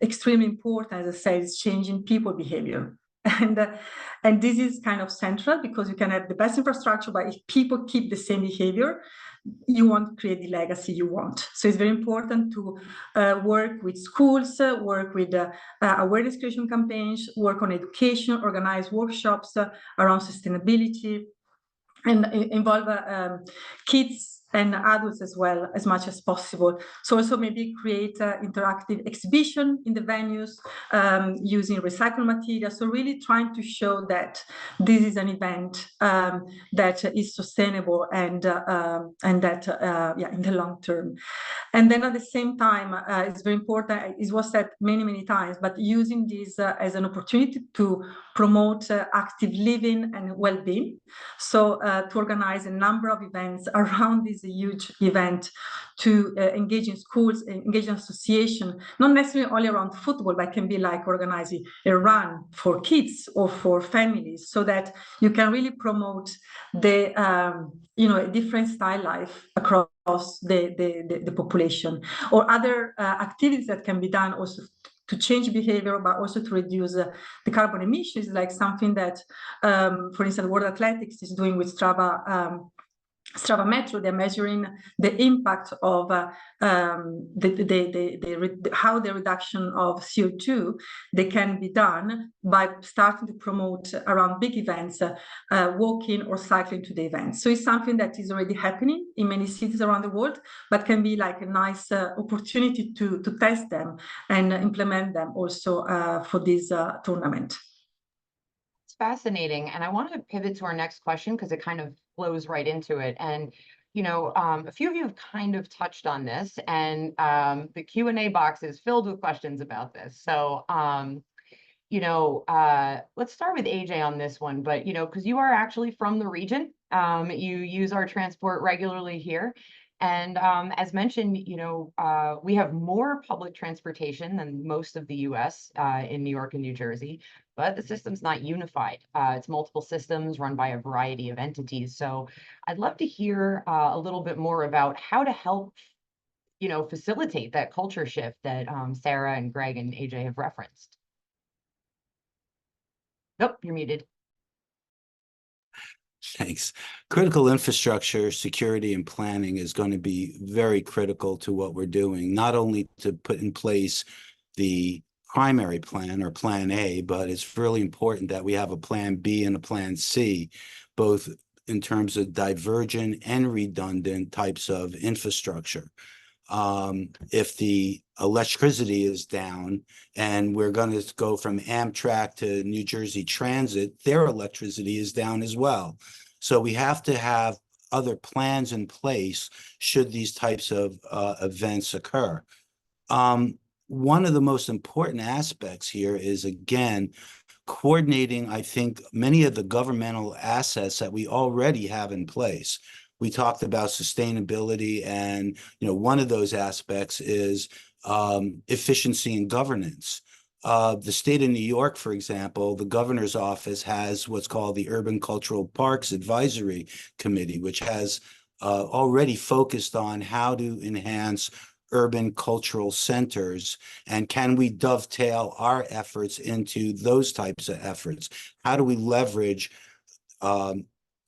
Speaker 5: extremely important, as I said, is changing people behavior. And this is kind of central, because you can have the best infrastructure, but if people keep the same behavior, you won't create the legacy you want. So it's very important to work with schools, work with awareness creation campaigns, work on education, organize workshops around sustainability, and involve kids and adults as well, as much as possible. So also maybe create interactive exhibition in the venues using recycled materials. So really trying to show that this is an event that is sustainable and that in the long term. And then at the same time, it's very important, it was said many times, but using this as an opportunity to promote active living and well-being. So to organize a number of events around this huge event, to engage in schools, engage in association, not necessarily only around football, but can be like organizing a run for kids or for families, so that you can really promote the a different style life across the population, or other activities that can be done also to change behavior, but also to reduce the carbon emissions, like something that, for instance, World Athletics is doing with Strava Strava Metro, they're measuring the impact of how the reduction of CO2 they can be done by starting to promote around big events, walking or cycling to the events. So it's something that is already happening in many cities around the world, but can be like a nice opportunity to test them and implement them also for this tournament.
Speaker 1: It's fascinating. And I want to pivot to our next question because it kind of flows right into it. And, you know, a few of you have kind of touched on this, and the Q&A box is filled with questions about this. So, you know, let's start with AJ on this one, but, you know, because you are actually from the region, you use our transport regularly here. And as mentioned, you know, we have more public transportation than most of the US in New York and New Jersey, but the system's not unified. It's multiple systems run by a variety of entities. So I'd love to hear a little bit more about how to help, you know, facilitate that culture shift that Sarah and Greg and AJ have referenced. Nope, you're muted.
Speaker 6: Thanks. Critical infrastructure, security, and planning is going to be very critical to what we're doing, not only to put in place the primary plan or plan A, but it's really important that we have a plan B and a plan C, both in terms of divergent and redundant types of infrastructure. If the electricity is down and we're going to go from Amtrak to New Jersey Transit, their electricity is down as well. So we have to have other plans in place should these types of events occur. One of the most important aspects here is, again, coordinating, I think, many of the governmental assets that we already have in place. We talked about sustainability, and one of those aspects is efficiency in governance. The state of New York, for example, the governor's office has what's called the Urban Cultural Parks Advisory Committee, which has already focused on how to enhance urban cultural centers, and can we dovetail our efforts into those types of efforts? How do we leverage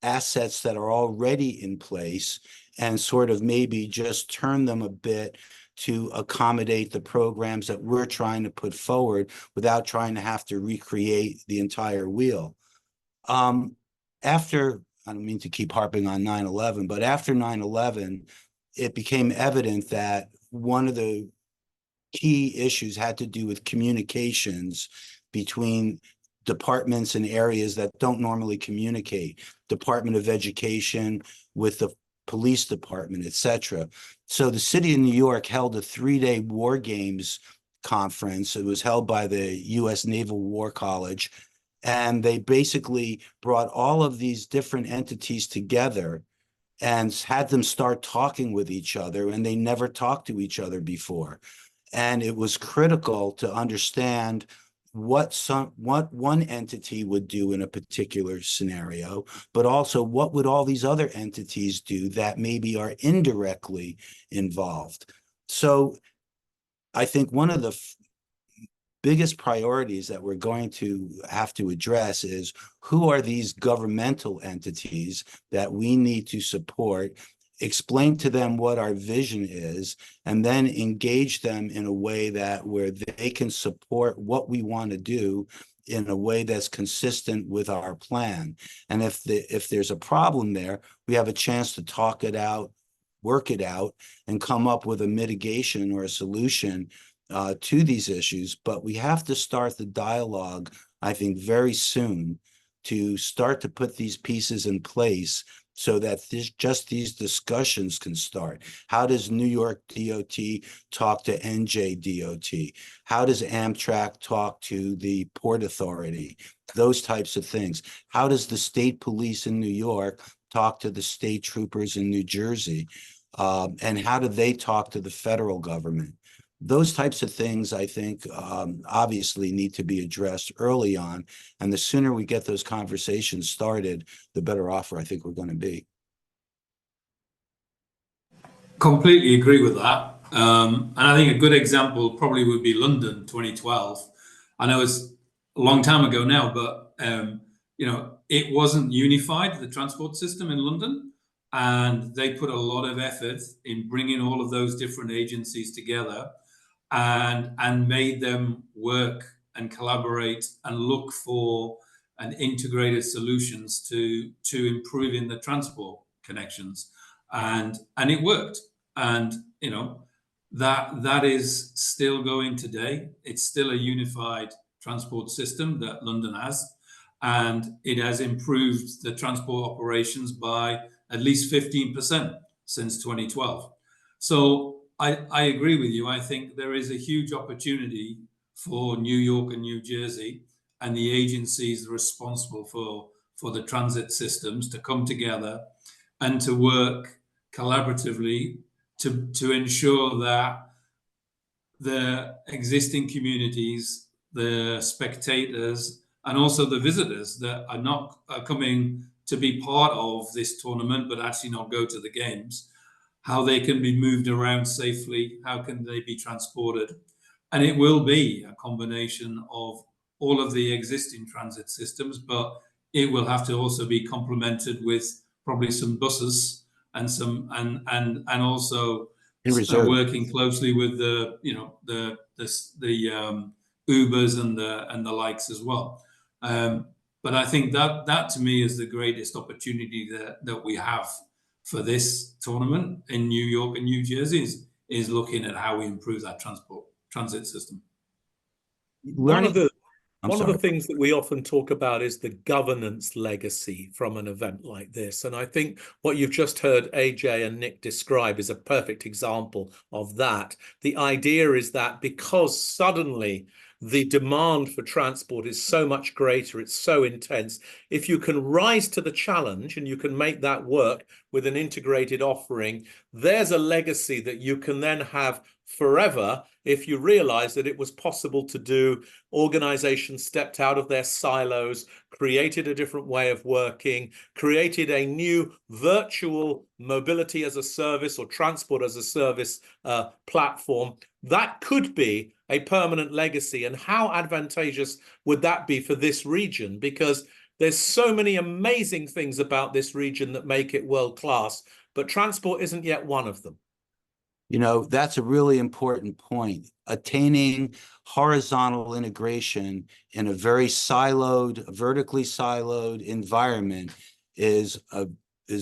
Speaker 6: assets that are already in place and sort of maybe just turn them a bit to accommodate the programs that we're trying to put forward without trying to have to recreate the entire wheel? After, I don't mean to keep harping on 9/11, but after 9/11, it became evident that one of the key issues had to do with communications between departments and areas that don't normally communicate, Department of Education with the police department, etc. So the city of New York held a 3-day war games conference. It was held by the U.S. Naval War College, and they basically brought all of these different entities together and had them start talking with each other, and they never talked to each other before. And it was critical to understand what one entity would do in a particular scenario, but also what would all these other entities do that maybe are indirectly involved. So I think one of the biggest priorities that we're going to have to address is who are these governmental entities that we need to support, explain to them what our vision is, and then engage them in a way that where they can support what we want to do in a way that's consistent with our plan. And if there's a problem there, we have a chance to talk it out, work it out, and come up with a mitigation or a solution to these issues. But we have to start the dialogue, I think, very soon to start to put these pieces in place so that these discussions can start. How does New York DOT talk to NJ DOT? How does Amtrak talk to the Port Authority? Those types of things. How does the state police in New York talk to the state troopers in New Jersey? And how do they talk to the federal government? Those types of things, I think, obviously need to be addressed early on. And the sooner we get those conversations started, the better off I think we're going to be.
Speaker 4: Completely agree with that. And I think a good example probably would be London 2012. I know it's a long time ago now, but, it wasn't unified, the transport system in London. and they put a lot of effort in bringing all of those different agencies together and made them work and collaborate and look for and integrated solutions to improving the transport connections, and it worked. And you know, that is still going today. It's still a unified transport system that London has, and it has improved the transport operations by at least 15% since 2012. So I agree with you. I think there is a huge opportunity for New York and New Jersey and the agencies responsible for the transit systems to come together and to work collaboratively to ensure that the existing communities, the spectators, and also the visitors that are coming to be part of this tournament but actually not go to the games, how they can be moved around safely, how can they be transported. And it will be a combination of all of the existing transit systems, but it will have to also be complemented with probably some buses and some and also working closely with the Ubers and the likes as well. But I think that to me is the greatest opportunity that we have for this tournament in New York and New Jersey is looking at how we improve that transit system.
Speaker 2: One of the things that we often talk about is the governance legacy from an event like this. And I think what you've just heard AJ and Nick describe is a perfect example of that. The idea is that because suddenly the demand for transport is so much greater, it's so intense, if you can rise to the challenge and you can make that work with an integrated offering, there's a legacy that you can then have forever if you realize that it was possible to do. Organizations stepped out of their silos, created a different way of working, created a new virtual mobility as a service or transport as a service platform. That could be a permanent legacy. And how advantageous would that be for this region? Because there's so many amazing things about this region that make it world class, but transport isn't yet one of them.
Speaker 6: You know, that's a really important point. Attaining horizontal integration in a very siloed, vertically siloed environment is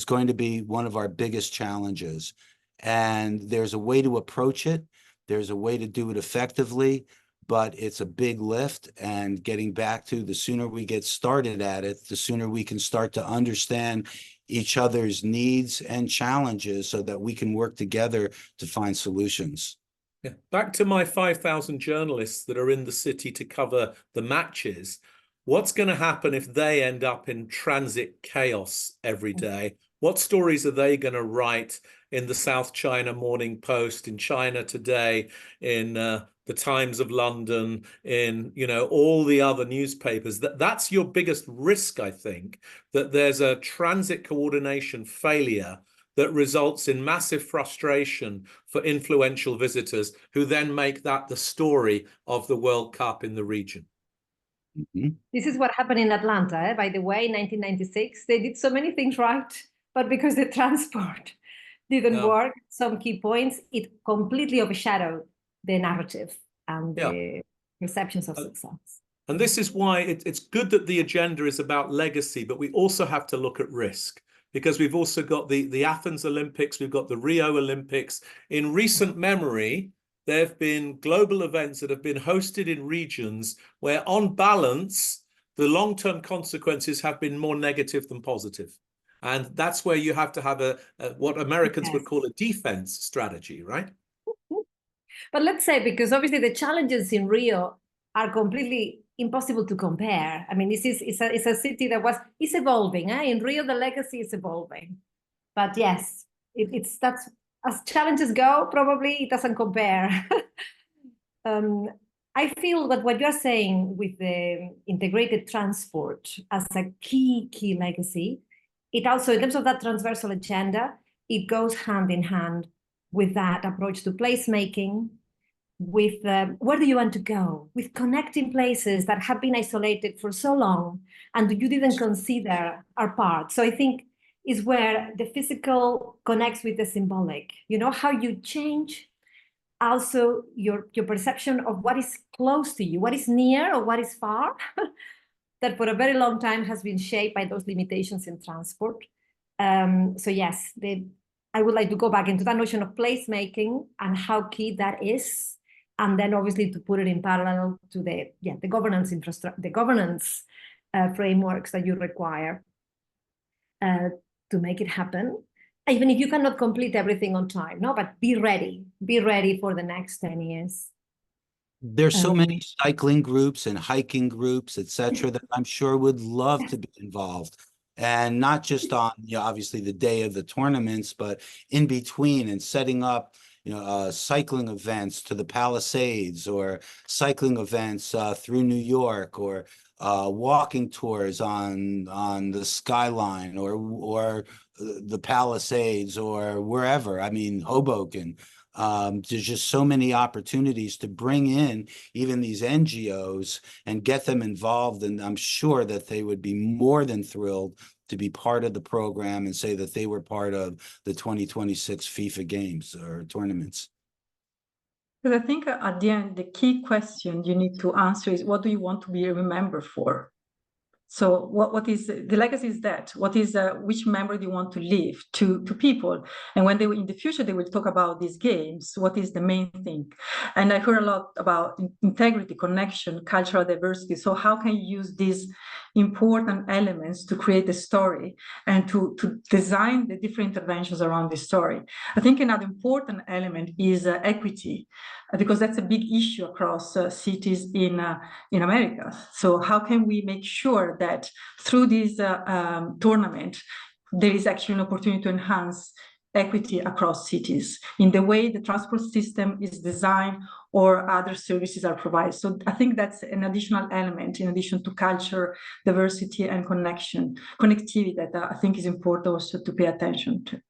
Speaker 6: going to be one of our biggest challenges. And there's a way to approach it. There's a way to do it effectively, but it's a big lift. And getting back to the sooner we get started at it, the sooner we can start to understand each other's needs and challenges so that we can work together to find solutions.
Speaker 2: Yeah. Back to my 5,000 journalists that are in the city to cover the matches. What's going to happen if they end up in transit chaos every day? What stories are they going to write in the South China Morning Post, in China Today, in the Times of London, in, you know, all the other newspapers? That's your biggest risk, I think, that there's a transit coordination failure that results in massive frustration for influential visitors who then make that the story of the World Cup in the region.
Speaker 3: Mm-hmm. This is what happened in Atlanta, by the way, in 1996. They did so many things right, but because the transport didn't work, some key points, it completely overshadowed the narrative and the perceptions of success.
Speaker 2: And this is why it's good that the agenda is about legacy, but we also have to look at risk, because we've also got the Athens Olympics, we've got the Rio Olympics. In recent memory, there have been global events that have been hosted in regions where, on balance, the long-term consequences have been more negative than positive. And that's where you have to have what Americans would call a defense strategy, right?
Speaker 3: But let's say, because obviously the challenges in Rio are completely impossible to compare. I mean, it's a city is evolving. In Rio, the legacy is evolving. But yes, that's as challenges go, probably it doesn't compare. I feel that what you're saying with the integrated transport as a key legacy, it also, in terms of that transversal agenda, it goes hand in hand with that approach to placemaking, with where do you want to go, with connecting places that have been isolated for so long and you didn't consider are part. So I think
Speaker 7: is where the physical connects with the symbolic. You know, how you change also your perception of what is close to you, what is near or what is far, that for a very long time has been shaped by those limitations in transport. So yes, I would like to go back into that notion of placemaking and how key that is, and then obviously to put it in parallel to the governance infrastructure, the governance frameworks that you require to make it happen. Even if you cannot complete everything on time, no, but be ready for the next 10 years.
Speaker 6: There's so many cycling groups and hiking groups, etc., that I'm sure would love to be involved. And not just on, obviously the day of the tournaments, but in between, and setting up, cycling events to the Palisades, or cycling events through New York, or walking tours on the skyline, or the Palisades, or wherever. I mean, Hoboken. There's just so many opportunities to bring in even these NGOs and get them involved. And I'm sure that they would be more than thrilled to be part of the program and say that they were part of the 2026 FIFA games or tournaments.
Speaker 5: Because I think at the end, the key question you need to answer is, what do you want to be remembered for? So what is the legacy? Is that what is which memory do you want to leave to people? And when they in the future they will talk about these games, what is the main thing? And I heard a lot about integrity, connection, cultural diversity. So how can you use these important elements to create a story and to design the different interventions around the story? I think another important element is equity, because that's a big issue across cities in America. So how can we make sure that through this tournament, there is actually an opportunity to enhance equity across cities in the way the transport system is designed or other services are provided? So I think that's an additional element in addition to culture, diversity, and connectivity that I think is important also to pay attention to.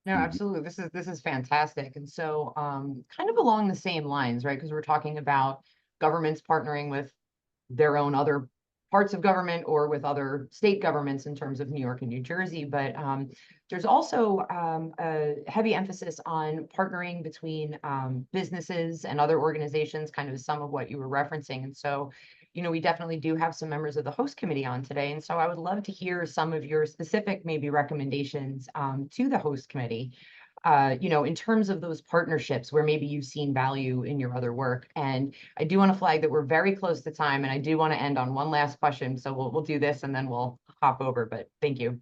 Speaker 1: No, absolutely. This is fantastic. And so kind of along the same lines, right? Because we're talking about governments partnering with their own other parts of government or with other state governments in terms of New York and New Jersey. But there's also a heavy emphasis on partnering between businesses and other organizations, kind of some of what you were referencing. And so, we definitely do have some members of the host committee on today. And so I would love to hear some of your specific maybe recommendations to the host committee, in terms of those partnerships where maybe you've seen value in your other work. And I do want to flag that we're very close to time, and I do want to end on one last question. So we'll do this and then we'll hop over, but thank you.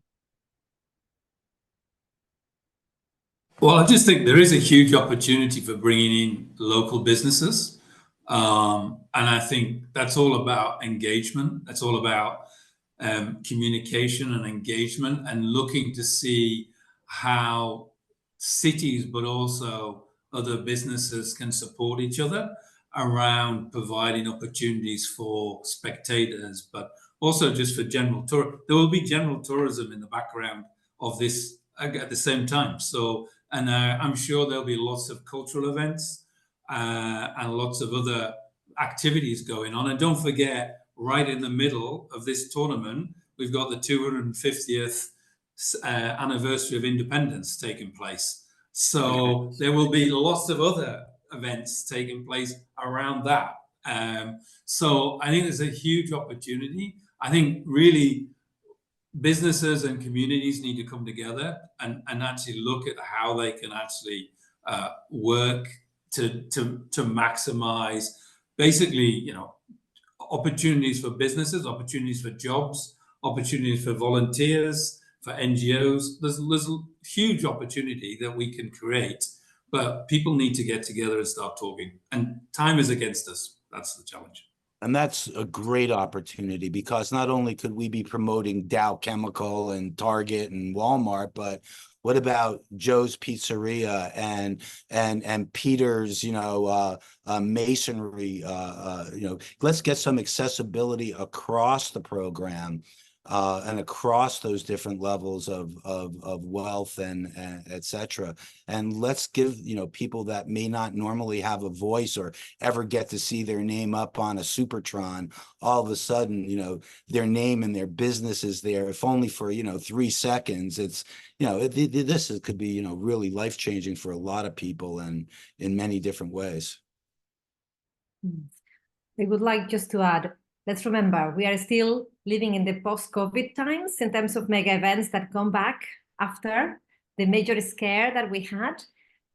Speaker 4: Well, I just think there is a huge opportunity for bringing in local businesses. And I think that's all about engagement. That's all about communication and engagement, and looking to see how cities, but also other businesses, can support each other around providing opportunities for spectators, but also just for general tour. There will be general tourism in the background of this at the same time. So, and I'm sure there'll be lots of cultural events and lots of other activities going on. And don't forget, right in the middle of this tournament, we've got the 250th anniversary of independence taking place. So there will be lots of other events taking place around that. So I think there's a huge opportunity. I think really businesses and communities need to come together and actually look at how they can actually work to maximize basically, opportunities for businesses, opportunities for jobs, opportunities for volunteers, for NGOs. There's a huge opportunity that we can create, but people need to get together and start talking. And time is against us. That's the challenge.
Speaker 6: And that's a great opportunity, because not only could we be promoting Dow Chemical and Target and Walmart, but what about Joe's Pizzeria and Peter's, masonry? Let's get some accessibility across the program and across those different levels of wealth and et cetera. And let's give, you know, people that may not normally have a voice or ever get to see their name up on a Supertron, all of a sudden, you know, their name and their business is there, if only for, you know, 3 seconds. It's, you know, this could be, you know, really life-changing for a lot of people and in many different ways.
Speaker 7: I would like just to add, let's remember, we are still living in the post-COVID times in terms of mega events that come back after the major scare that we had.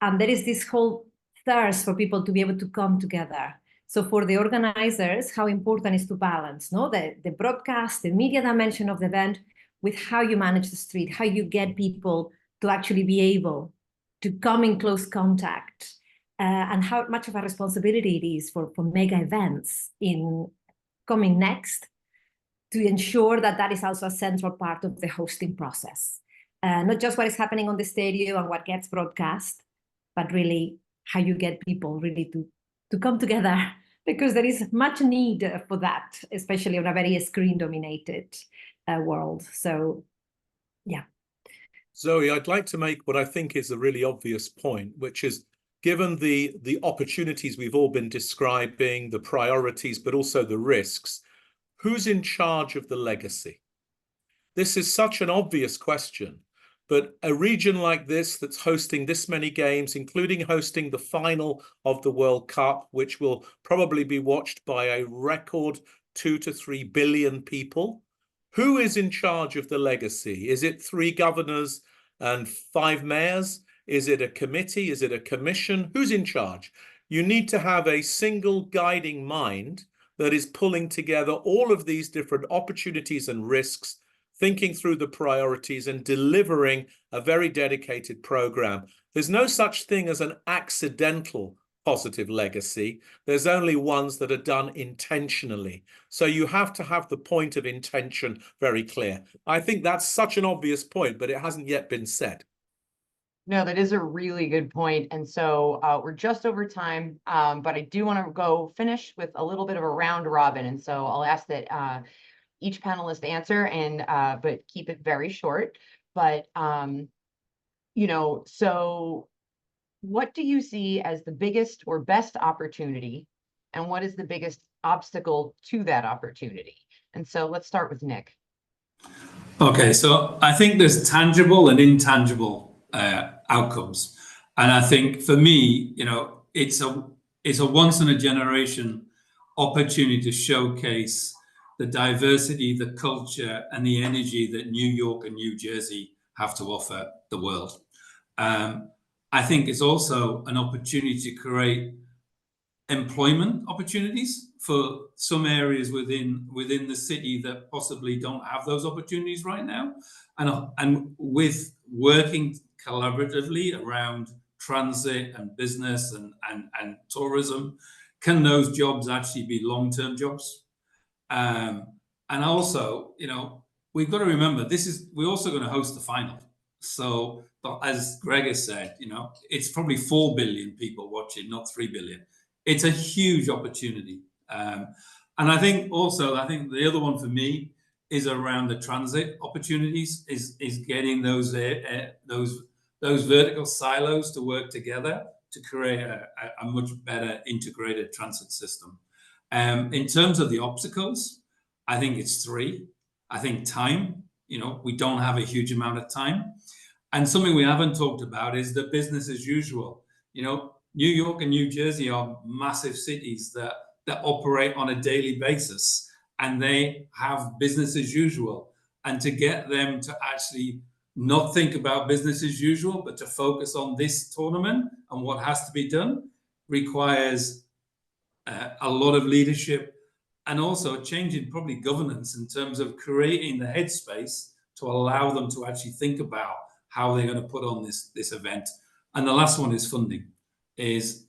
Speaker 7: And there is this whole thirst for people to be able to come together. So for the organizers, how important is to balance, no? The broadcast, the media dimension of the event with how you manage the street, how you get people to actually be able to come in close contact, and how much of a responsibility it is for mega events in coming next to ensure that that is also a central part of the hosting process. Not just what is happening on the stadium and what gets broadcast, but really how you get people really to come together, because there is much need for that, especially on a very screen-dominated world. So, yeah.
Speaker 2: Zoe, I'd like to make what I think is a really obvious point, which is, given the opportunities we've all been describing, the priorities, but also the risks, who's in charge of the legacy? This is such an obvious question, but a region like this that's hosting this many games, including hosting the final of the World Cup, which will probably be watched by a record 2 to 3 billion people, who is in charge of the legacy? Is it 3 governors and 5 mayors? Is it a committee? Is it a commission? Who's in charge? You need to have a single guiding mind that is pulling together all of these different opportunities and risks, thinking through the priorities and delivering a very dedicated program. There's no such thing as an accidental positive legacy. There's only ones that are done intentionally. So you have to have the point of intention very clear. I think that's such an obvious point, but it hasn't yet been said.
Speaker 1: No, that is a really good point. And so we're just over time, but I do want to go finish with a little bit of a round robin. And so I'll ask that each panelist answer, and but keep it very short. But, you know, so what do you see as the biggest or best opportunity, and what is the biggest obstacle to that opportunity? And so let's start with Nick.
Speaker 4: Okay, so I think there's tangible and intangible outcomes, and I think for me, you know, it's a once in a generation opportunity to showcase the diversity, the culture, and the energy that New York and New Jersey have to offer the world. I think it's also an opportunity to create employment opportunities for some areas within the city that possibly don't have those opportunities right now, and with working collaboratively around transit and business and tourism, can those jobs actually be long-term jobs? And also, you know, we've got to remember, we're also going to host the final. So as Greg has said, you know, it's probably 4 billion people watching, not 3 billion. It's a huge opportunity. And I think the other one for me is around the transit opportunities, is getting those vertical silos to work together to create a much better integrated transit system. In terms of the obstacles, I think it's 3. I think time, you know, we don't have a huge amount of time. And something we haven't talked about is the business as usual. You know, New York and New Jersey are massive cities that operate on a daily basis, and they have business as usual. And to get them to actually not think about business as usual, but to focus on this tournament and what has to be done, requires a lot of leadership, and also changing probably governance in terms of creating the headspace to allow them to actually think about how they're going to put on this event. And the last one is funding. Is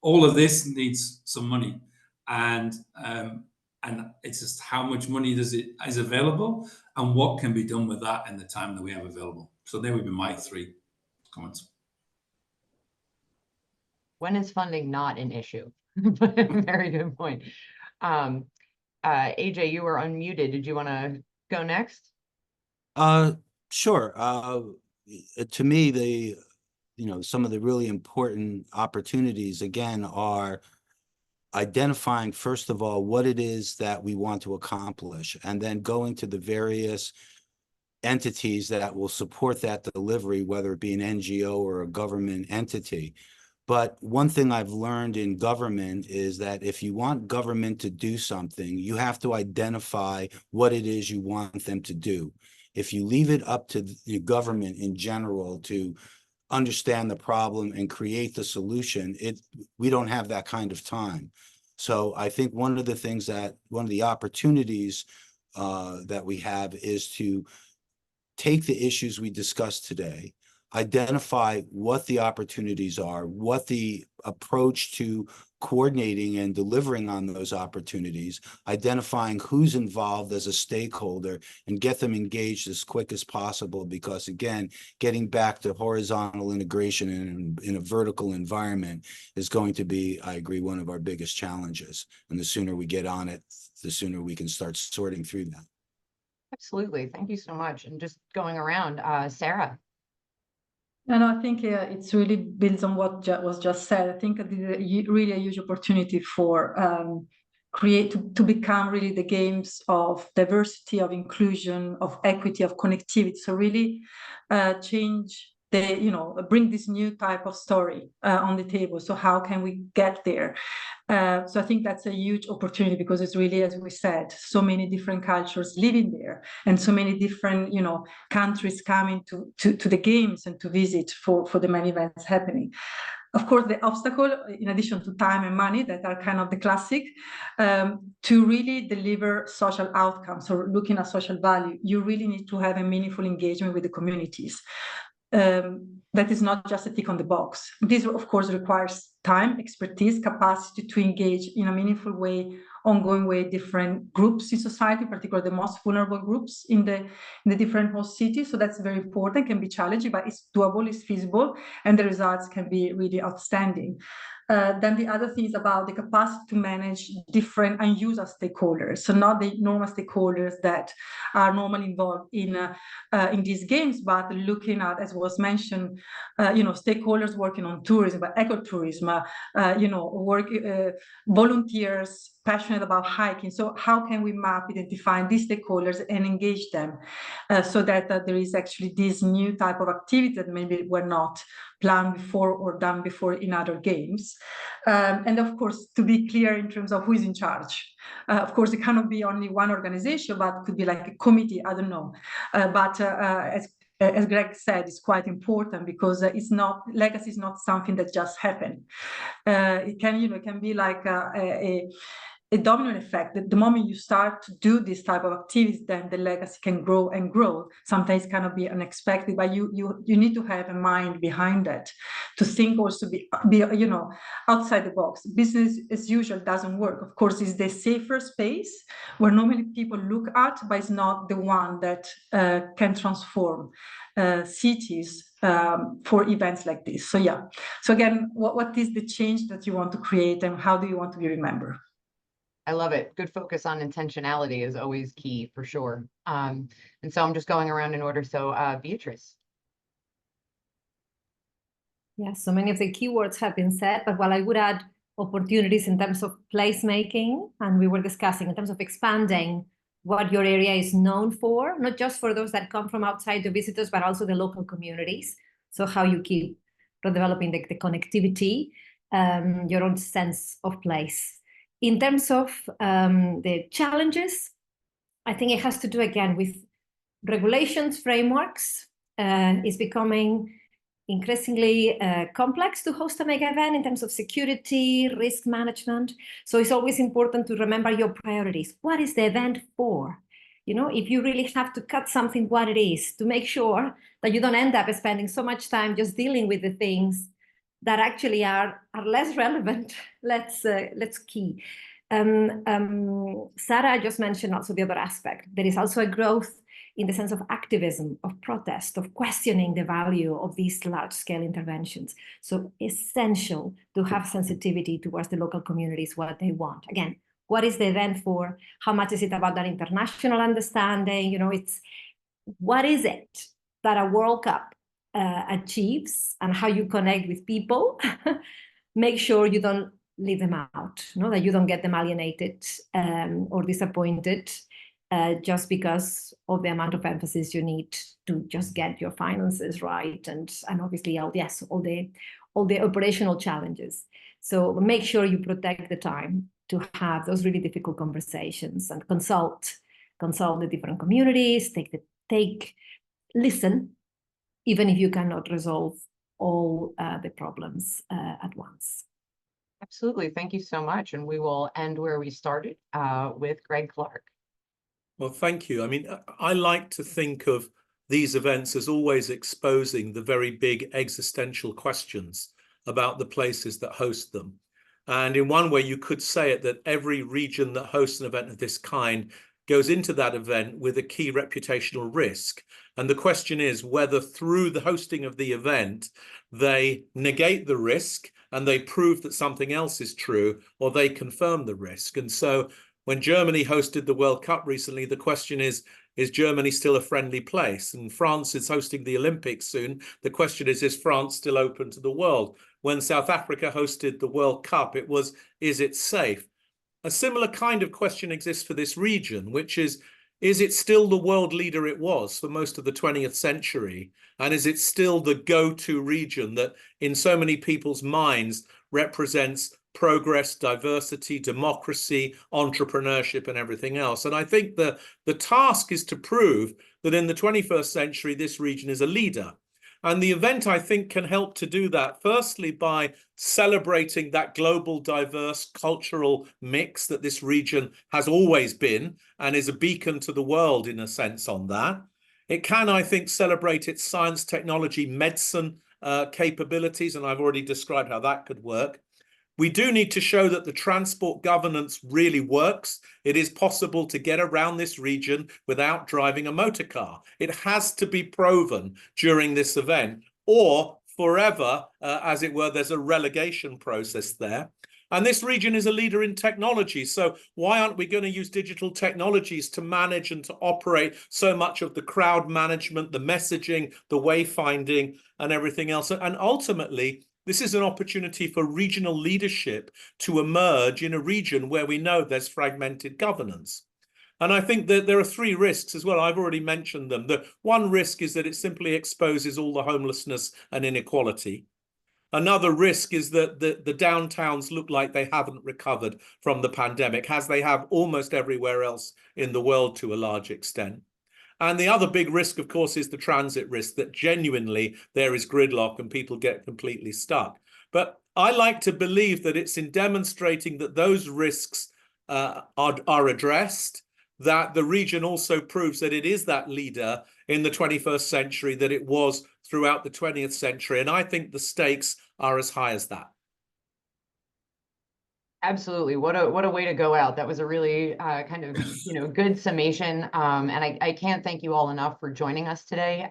Speaker 4: all of this needs some money, and it's just how much money is available and what can be done with that in the time that we have available. So there would be my 3 comments.
Speaker 1: When is funding not an issue? Very good point. AJ, you were unmuted. Did you want to go next?
Speaker 6: Sure. To me, some of the really important opportunities, again, are identifying, first of all, what it is that we want to accomplish, and then going to the various entities that will support that delivery, whether it be an NGO or a government entity. But one thing I've learned in government is that if you want government to do something, you have to identify what it is you want them to do. If you leave it up to the government in general to understand the problem and create the solution, we don't have that kind of time. So I think one of the opportunities that we have is to take the issues we discussed today, identify what the opportunities are, what the approach to coordinating and delivering on those opportunities, identifying who's involved as a stakeholder, and get them engaged as quick as possible. Because again, getting back to horizontal integration in a vertical environment is going to be, I agree, one of our biggest challenges. And the sooner we get on it, the sooner we can start sorting through that.
Speaker 1: Absolutely. Thank you so much. And just going around, Sarah.
Speaker 5: And I think it's really builds on what was just said. I think really a huge opportunity for to become really the games of diversity, of inclusion, of equity, of connectivity. So really change bring this new type of story on the table. So how can we get there? So I think that's a huge opportunity, because it's really, as we said, so many different cultures living there, and so many different, countries coming to the games and to visit for the many events happening. Of course, the obstacle, in addition to time and money, that are kind of the classic, to really deliver social outcomes or looking at social value, you really need to have a meaningful engagement with the communities. That is not just a tick on the box. This, of course, requires time, expertise, capacity to engage in a meaningful way, ongoing way, different groups in society, particularly the most vulnerable groups in the different host cities. So that's very important, can be challenging, but it's doable, it's feasible, and the results can be really outstanding. Then the other thing is about the capacity to manage different unusual stakeholders. So not the normal stakeholders that are normally involved in these games, but looking at, as was mentioned, stakeholders working on tourism, but ecotourism, volunteers passionate about hiking. So how can we identify these stakeholders and engage them so that there is actually this new type of activity that maybe were not planned before or done before in other games. And of course, to be clear in terms of who is in charge. Of course, it cannot be only one organization, but it could be like a committee, I don't know. As Greg said, it's quite important, because legacy is not something that just happened. It can be like a domino effect. The moment you start to do this type of activities, then the legacy can grow and grow. Sometimes it cannot be unexpected, but you need to have a mind behind that, to think also be outside the box. Business as usual doesn't work. Of course, it's the safer space where normally people look at, but it's not the one that can transform cities for events like this. So yeah. So again, what is the change that you want to create, and how do you want to be remembered?
Speaker 1: I love it. Good focus on intentionality is always key, for sure. And so I'm just going around in order. So Beatriz.
Speaker 7: Yeah, so many of the keywords have been said, but while I would add opportunities in terms of placemaking, and we were discussing in terms of expanding what your area is known for, not just for those that come from outside the visitors, but also the local communities. So how you keep developing the connectivity, your own sense of place. In terms of the challenges, I think it has to do again with regulations, frameworks. It's becoming increasingly complex to host a mega event in terms of security, risk management. So it's always important to remember your priorities. What is the event for? If you really have to cut something, what it is, to make sure that you don't end up spending so much time just dealing with the things that actually are less relevant. Let's key. Sarah just mentioned also the other aspect. There is also a growth in the sense of activism, of protest, of questioning the value of these large-scale interventions. So essential to have sensitivity towards the local communities, what they want. Again, what is the event for? How much is it about that international understanding? You know, it's what is it that a World Cup achieves, and how you connect with people. Make sure you don't leave them out, that you don't get them alienated or disappointed just because of the amount of emphasis you need to just get your finances right, and obviously, all the operational challenges. So make sure you protect the time to have those really difficult conversations and consult the different communities, listen, even if you cannot resolve all the problems at once.
Speaker 1: Absolutely. Thank you so much. And we will end where we started with Greg Clark.
Speaker 2: Well, thank you. I mean, I like to think of these events as always exposing the very big existential questions about the places that host them. And in one way, you could say it that every region that hosts an event of this kind goes into that event with a key reputational risk. And the question is whether through the hosting of the event, they negate the risk and they prove that something else is true, or they confirm the risk. And so when Germany hosted the World Cup recently, the question is Germany still a friendly place? And France is hosting the Olympics soon. The question is France still open to the world? When South Africa hosted the World Cup, it was, is it safe? A similar kind of question exists for this region, which is it still the world leader it was for most of the 20th century? And is it still the go-to region that in so many people's minds represents progress, diversity, democracy, entrepreneurship, and everything else? And I think the task is to prove that in the 21st century, this region is a leader. And the event, I think, can help to do that, firstly, by celebrating that global, diverse cultural mix that this region has always been and is a beacon to the world, in a sense, on that. It can, I think, celebrate its science, technology, medicine capabilities, and I've already described how that could work. We do need to show that the transport governance really works. It is possible to get around this region without driving a motor car. It has to be proven during this event, or forever, as it were, there's a relegation process there. And this region is a leader in technology. So why aren't we going to use digital technologies to manage and to operate so much of the crowd management, the messaging, the wayfinding, and everything else? And ultimately, this is an opportunity for regional leadership to emerge in a region where we know there's fragmented governance. And I think that there are three risks as well. I've already mentioned them. The one risk is that it simply exposes all the homelessness and inequality. Another risk is that the downtowns look like they haven't recovered from the pandemic, as they have almost everywhere else in the world to a large extent. And the other big risk, of course, is the transit risk, that genuinely there is gridlock and people get completely stuck. But I like to believe that it's in demonstrating that those risks are addressed, that the region also proves that it is that leader in the 21st century that it was throughout the 20th century. And I think the stakes are as high as that.
Speaker 1: Absolutely. What a way to go out. That was a really kind of, good summation. And I can't thank you all enough for joining us today.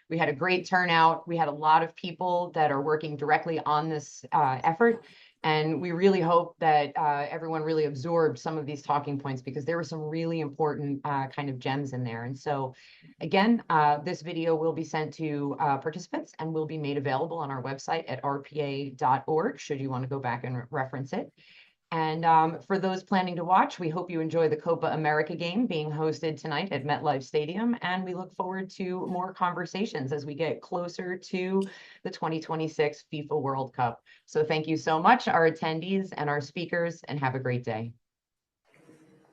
Speaker 1: We had a great turnout. We had a lot of people that are working directly on this effort. And we really hope that everyone really absorbed some of these talking points, because there were some really important kind of gems in there. And so again, this video will be sent to participants and will be made available on our website at rpa.org, should you want to go back and reference it. And for those planning to watch, we hope you enjoy the Copa America game being hosted tonight at MetLife Stadium. And we look forward to more conversations as we get closer to the 2026 FIFA World Cup. So thank you so much, our attendees and our speakers, and have a great day.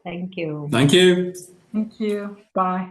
Speaker 7: Thank you.
Speaker 4: Thank you.
Speaker 5: Thank you. Bye.